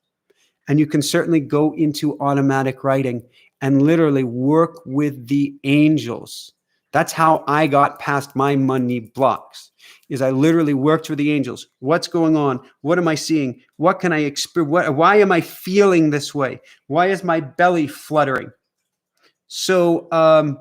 And you can certainly go into automatic writing and literally work with the angels. That's how I got past my money blocks, is I literally worked with the angels. What's going on? What am I seeing? What can I experience? Why am I feeling this way? Why is my belly fluttering? So I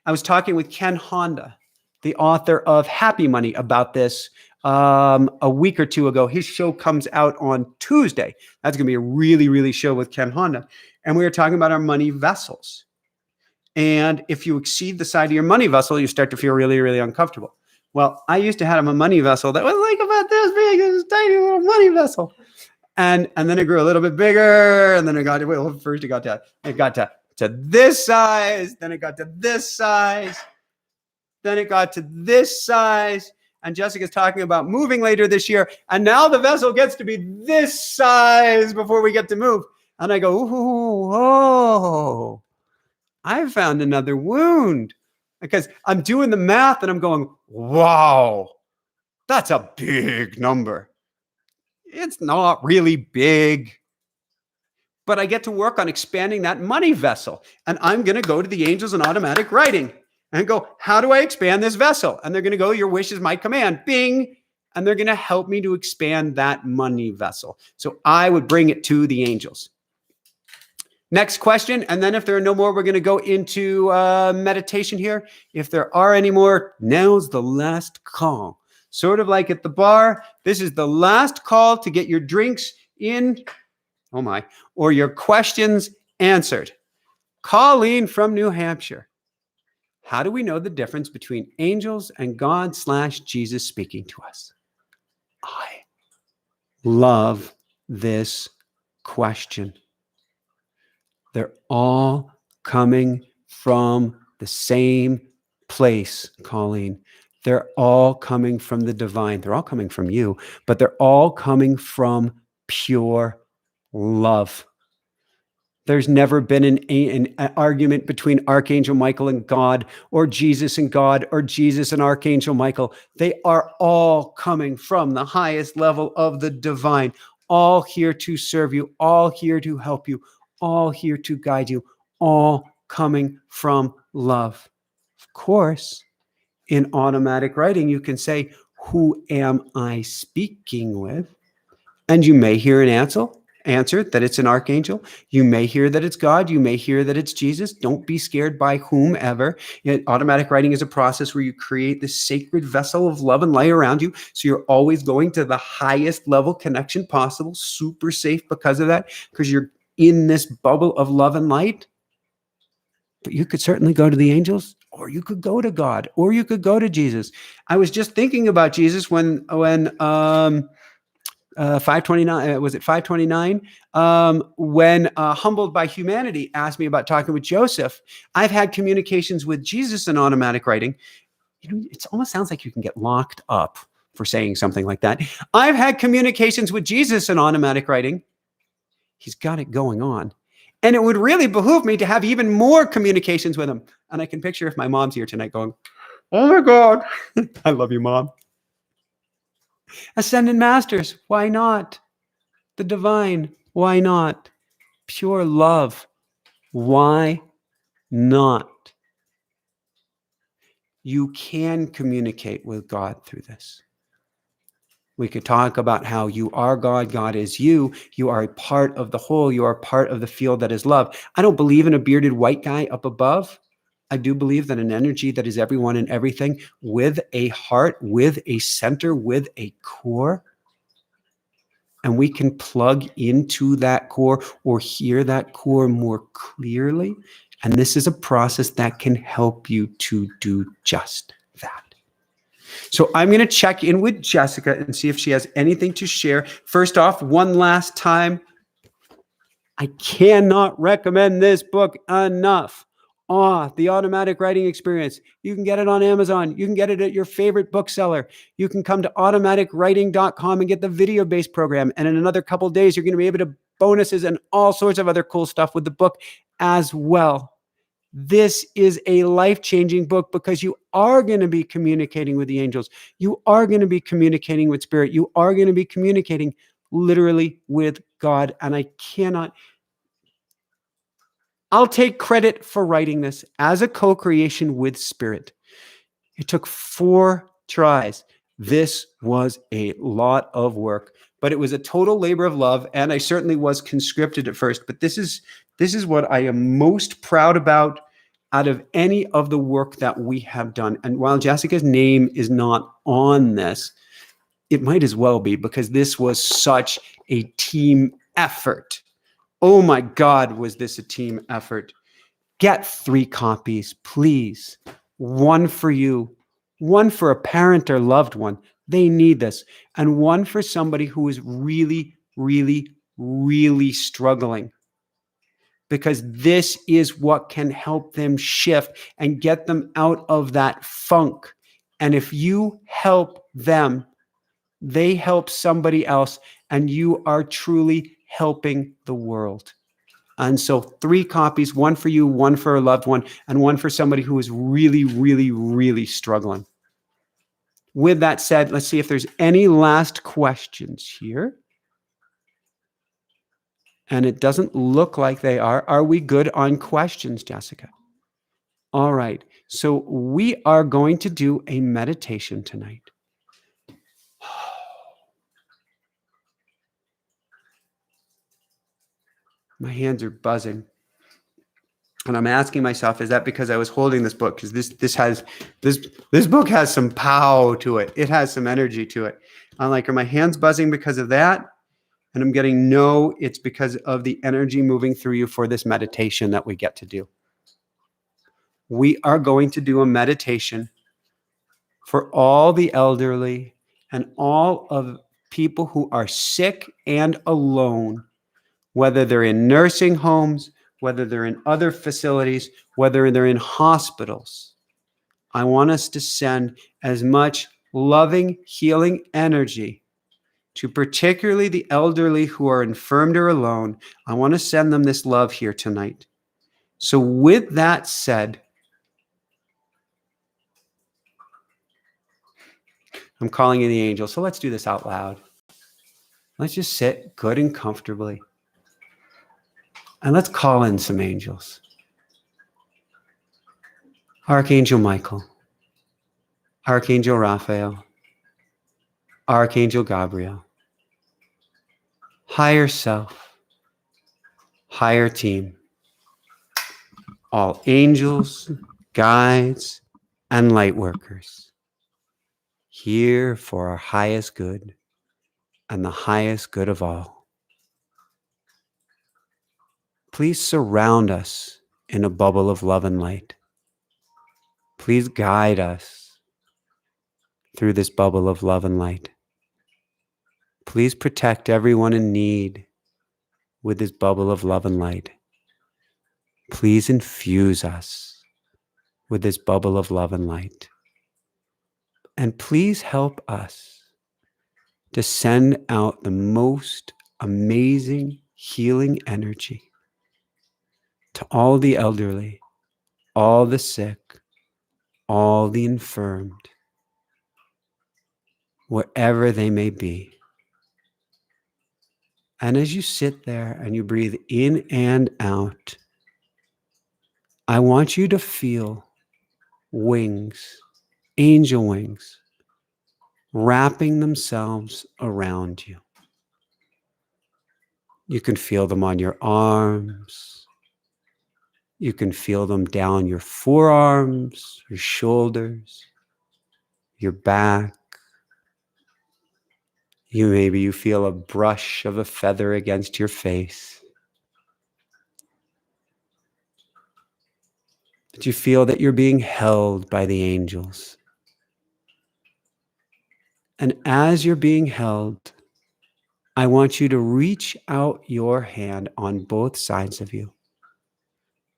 was talking with Ken Honda, the author of Happy Money, about this a week or two ago. His show comes out on Tuesday. That's going to be a really, really show with Ken Honda. And we were talking about our money vessels. And if you exceed the side of your money vessel, you start to feel really, really uncomfortable. Well, I used to have a money vessel that was like about this big, this tiny little money vessel. And then it grew a little bit bigger. And then it got to, well, first it got to this size. Then it got to this size. Then it got to this size. And Jessica's talking about moving later this year. And now the vessel gets to be this size before we get to move. And I go, ooh, oh, I found another wound. Because I'm doing the math and I'm going, wow, that's a big number. It's not really big. But I get to work on expanding that money vessel. And I'm going to go to the angels in automatic writing and go, how do I expand this vessel? And they're going to go, your wish is my command. Bing. And they're going to help me to expand that money vessel. So I would bring it to the angels. Next question. And then if there are no more, we're going to go into meditation here. If there are any more, now's the last call. Sort of like at the bar, this is the last call to get your drinks in, oh my, or your questions answered. Colleen from New Hampshire. How do we know the difference between angels and God/Jesus speaking to us? I love this question. They're all coming from the same place, Colleen. They're all coming from the divine. They're all coming from you, but they're all coming from pure love. There's never been an argument between Archangel Michael and God, or Jesus and God, or Jesus and Archangel Michael. They are all coming from the highest level of the divine, all here to serve you, all here to help you, all here to guide you, all coming from love. Of course, in automatic writing, you can say, who am I speaking with? And you may hear an answer that it's an archangel. You may hear that it's God. You may hear that it's Jesus. Don't be scared by whomever. Automatic writing is a process where you create this sacred vessel of love and light around you. So you're always going to the highest level connection possible, super safe because of that, because you're in this bubble of love and light. But you could certainly go to the angels, or you could go to God, or you could go to Jesus. I was just thinking about Jesus when 529, was it 529? When Humbled by Humanity asked me about talking with Joseph. I've had communications with Jesus in automatic writing. It almost sounds like you can get locked up for saying something like that. I've had communications with Jesus in automatic writing. He's got it going on. And it would really behoove me to have even more communications with him. And I can picture if my mom's here tonight going, oh my God, I love you, Mom. Ascended Masters, why not? The divine, why not? Pure love, why not? You can communicate with God through this. We could talk about how you are God, God is you. You are a part of the whole. You are part of the field that is love. I don't believe in a bearded white guy up above. I do believe that an energy that is everyone and everything, with a heart, with a center, with a core. And we can plug into that core or hear that core more clearly. And this is a process that can help you to do just that. So I'm going to check in with Jessica and see if she has anything to share. First off, one last time, I cannot recommend this book enough. The Automatic Writing Experience. You can get it on Amazon. You can get it at your favorite bookseller. You can come to automaticwriting.com and get the video-based program. And in another couple of days, you're going to be able to bonuses and all sorts of other cool stuff with the book as well. This is a life-changing book because you are going to be communicating with the angels. You are going to be communicating with spirit. You are going to be communicating literally with God. And I cannot... I'll take credit for writing this as a co-creation with spirit. It took 4 tries. This was a lot of work, but it was a total labor of love. And I certainly was conscripted at first, but this is what I am most proud about out of any of the work that we have done. And while Jessica's name is not on this, it might as well be, because this was such a team effort. Oh my God, was this a team effort? Get 3 copies, please. 1 for you, 1 for a parent or loved one. They need this. And 1 for somebody who is really, really, really struggling. Because this is what can help them shift and get them out of that funk. And if you help them, they help somebody else, and you are truly helping the world. And so 3 copies, 1 for you, 1 for a loved one, and 1 for somebody who is really, really, really struggling. With that said, let's see if there's any last questions here. And it doesn't look like they are. Are we good on questions, Jessica? All right. So we are going to do a meditation tonight. My hands are buzzing. And I'm asking myself, is that because I was holding this book? Because this book has some pow to it. It has some energy to it. I'm like, are my hands buzzing because of that? And I'm getting, no, it's because of the energy moving through you for this meditation that we get to do. we are going to do a meditation for all the elderly and all of people who are sick and alone, whether they're in nursing homes, whether they're in other facilities, whether they're in hospitals. I want us to send as much loving, healing energy to particularly the elderly who are infirmed or alone. I want to send them this love here tonight. So with that said, I'm calling in the angels. So let's do this out loud. Let's just sit good and comfortably. And let's call in some angels. Archangel Michael, Archangel Raphael, Archangel Gabriel, higher self, higher team, all angels, guides, and light workers, here for our highest good and the highest good of all. Please surround us in a bubble of love and light. Please guide us through this bubble of love and light. Please protect everyone in need with this bubble of love and light. Please infuse us with this bubble of love and light. And please help us to send out the most amazing healing energy to all the elderly, all the sick, all the infirmed, wherever they may be. And as you sit there and you breathe in and out, I want you to feel wings, angel wings, wrapping themselves around you. You can feel them on your arms. You can feel them down your forearms, your shoulders, your back. Maybe you feel a brush of a feather against your face. But you feel that you're being held by the angels. And as you're being held, I want you to reach out your hand on both sides of you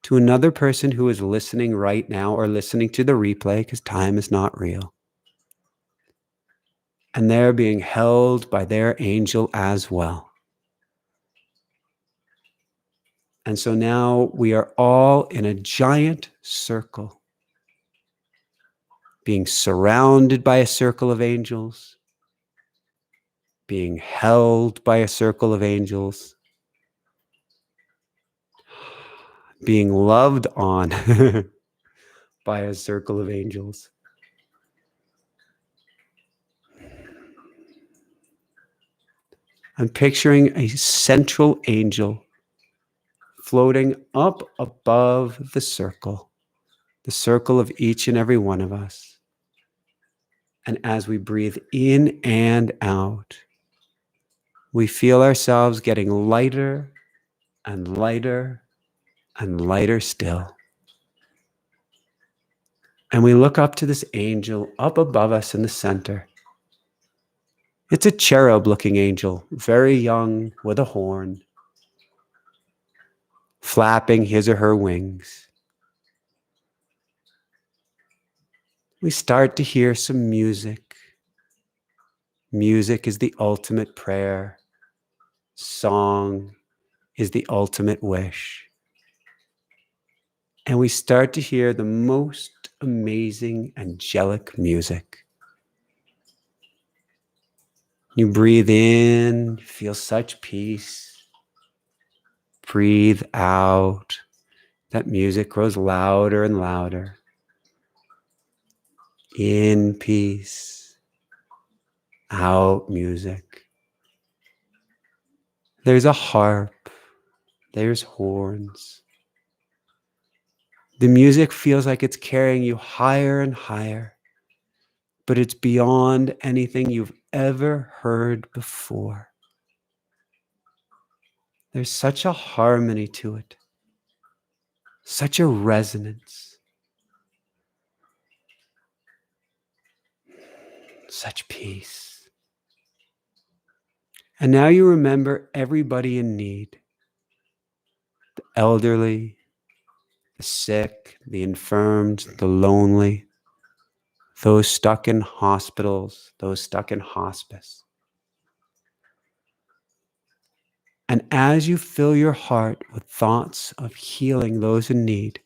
to another person who is listening right now or listening to the replay, because time is not real. And they're being held by their angel as well. And so now we are all in a giant circle, being surrounded by a circle of angels, being held by a circle of angels, being loved on by a circle of angels. I'm picturing a central angel floating up above the circle of each and every one of us. And as we breathe in and out, we feel ourselves getting lighter and lighter and lighter still. And we look up to this angel up above us in the center. It's a cherub-looking angel, very young, with a horn, flapping his or her wings. We start to hear some music. Music is the ultimate prayer. Song is the ultimate wish. And we start to hear the most amazing angelic music. You breathe in, feel such peace. Breathe out. That music grows louder and louder. In peace. Out music. There's a harp. There's horns. The music feels like it's carrying you higher and higher, but it's beyond anything you've ever heard before. There's such a harmony to it, such a resonance. such peace. And now you remember everybody in need, the elderly, the sick, the infirmed, the lonely, those stuck in hospitals, those stuck in hospice. And as you fill your heart with thoughts of healing those in need,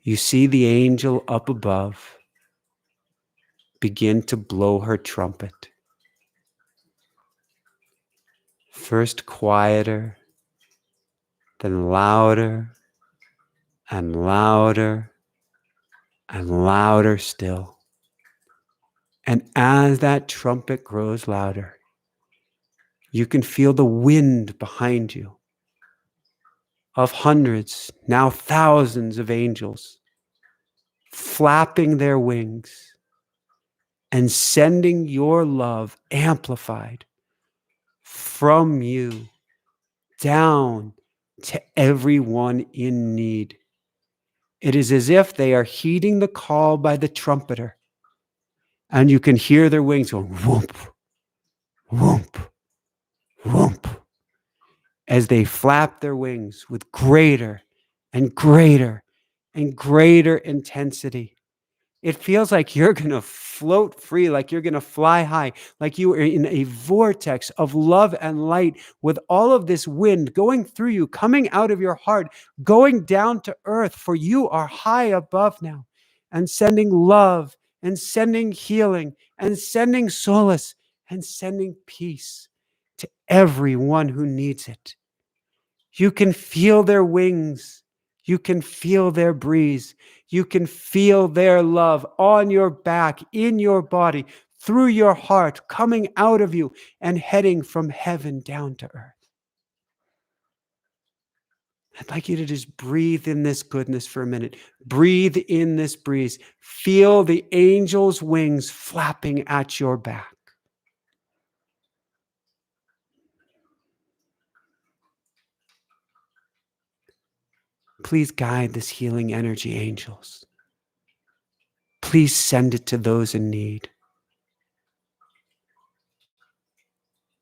you see the angel up above begin to blow her trumpet. First quieter, then louder and louder and louder still. And as that trumpet grows louder, you can feel the wind behind you of hundreds, now thousands of angels flapping their wings and sending your love amplified from you down to everyone in need. It is as if they are heeding the call by the trumpeter, and you can hear their wings going whoomp, whoomp, whoomp, as they flap their wings with greater and greater and greater intensity. It feels like you're going to float free, like you're going to fly high, like you are in a vortex of love and light with all of this wind going through you, coming out of your heart, going down to earth, for you are high above now, and sending love and sending healing and sending solace and sending peace to everyone who needs it. You can feel their wings. You can feel their breeze. You can feel their love on your back, in your body, through your heart, coming out of you and heading from heaven down to earth. I'd like you to just breathe in this goodness for a minute. Breathe in this breeze. Feel the angel's wings flapping at your back. Please guide this healing energy, angels. Please send it to those in need.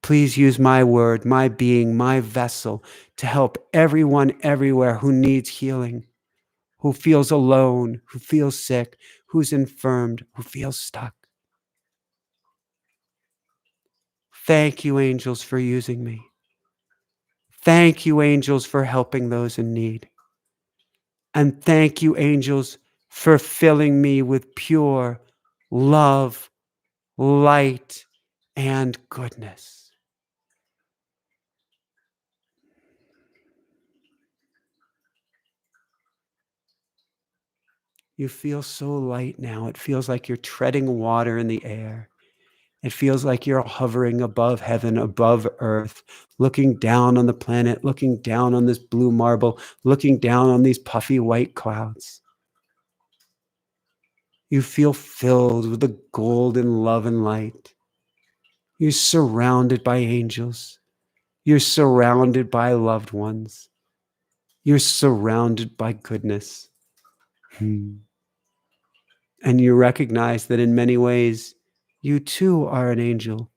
Please use my word, my being, my vessel to help everyone everywhere who needs healing, who feels alone, who feels sick, who's infirmed, who feels stuck. Thank you, angels, for using me. Thank you, angels, for helping those in need. And thank you, angels, for filling me with pure love, light, and goodness. You feel so light now. It feels like you're treading water in the air. It feels like you're hovering above heaven, above earth, looking down on the planet, looking down on this blue marble, looking down on these puffy white clouds. You feel filled with the golden love and light. You're surrounded by angels. You're surrounded by loved ones. You're surrounded by goodness. And you recognize that in many ways, you too are an angel.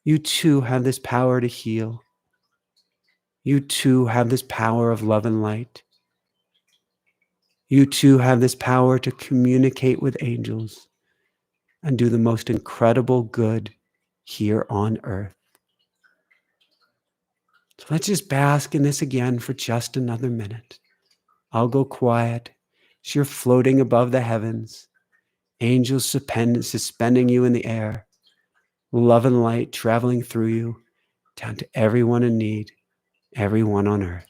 You too have this power to heal. You too have this power of love and light. You too have this power to communicate with angels and do the most incredible good here on earth. So let's just bask in this again for just another minute. I'll go quiet as you're floating above the heavens, angels suspending you in the air, love and light traveling through you down to everyone in need, everyone on earth.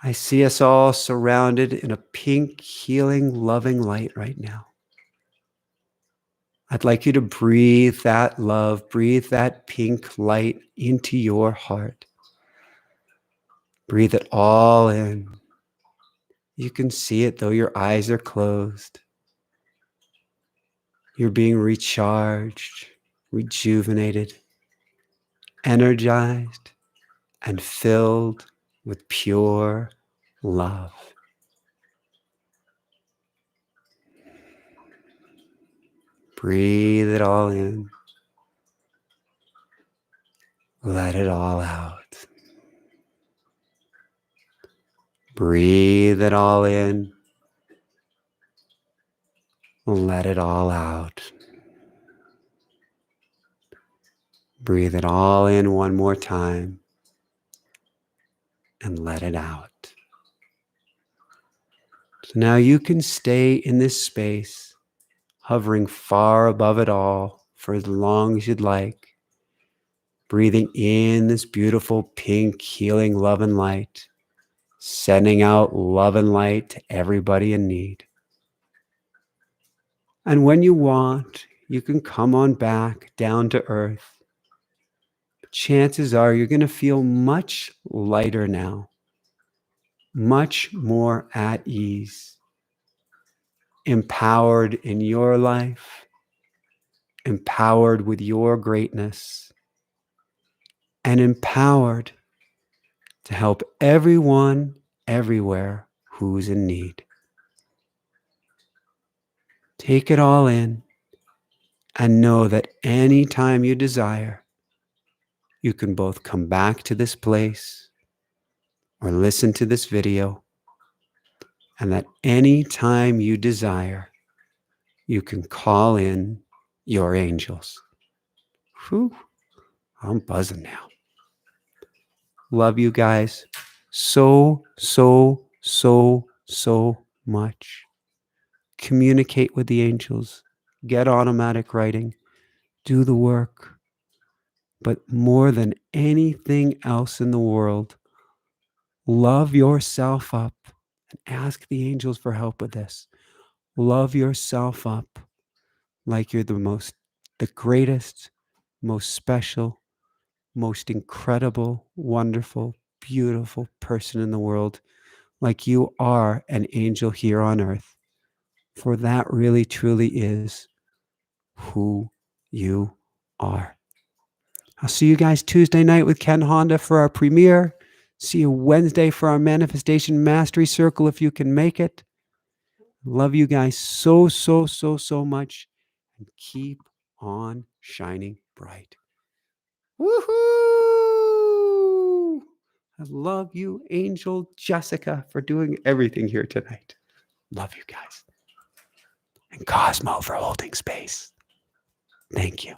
I see us all surrounded in a pink, healing, loving light right now. I'd like you to breathe that love, breathe that pink light into your heart. Breathe it all in. You can see it though your eyes are closed. You're being recharged, rejuvenated, energized, and filled with pure love. Breathe it all in. Let it all out. Breathe it all in. Let it all out. Breathe it all in one more time and let it out. So now you can stay in this space, hovering far above it all for as long as you'd like. Breathing in this beautiful pink healing love and light, sending out love and light to everybody in need. And when you want, you can come on back down to earth. Chances are you're going to feel much lighter now, much more at ease, empowered in your life, empowered with your greatness, and empowered to help everyone, everywhere who's in need. Take it all in and know that anytime you desire, you can both come back to this place or listen to this video, and that anytime you desire, you can call in your angels. Whew, I'm buzzing now. Love you guys so much. Communicate with the angels. Get automatic writing. Do the work. But more than anything else in the world, love yourself up and ask the angels for help with this. Love yourself up like you're the greatest, most special, most incredible, wonderful, beautiful person in the world, like you are an angel here on earth. For that really, truly is who you are. I'll see you guys Tuesday night with Ken Honda for our premiere. See you Wednesday for our Manifestation Mastery Circle if you can make it. Love you guys so much. And keep on shining bright. Woohoo! I love you, Angel Jessica, for doing everything here tonight. Love you guys. And Cosmo for holding space. Thank you.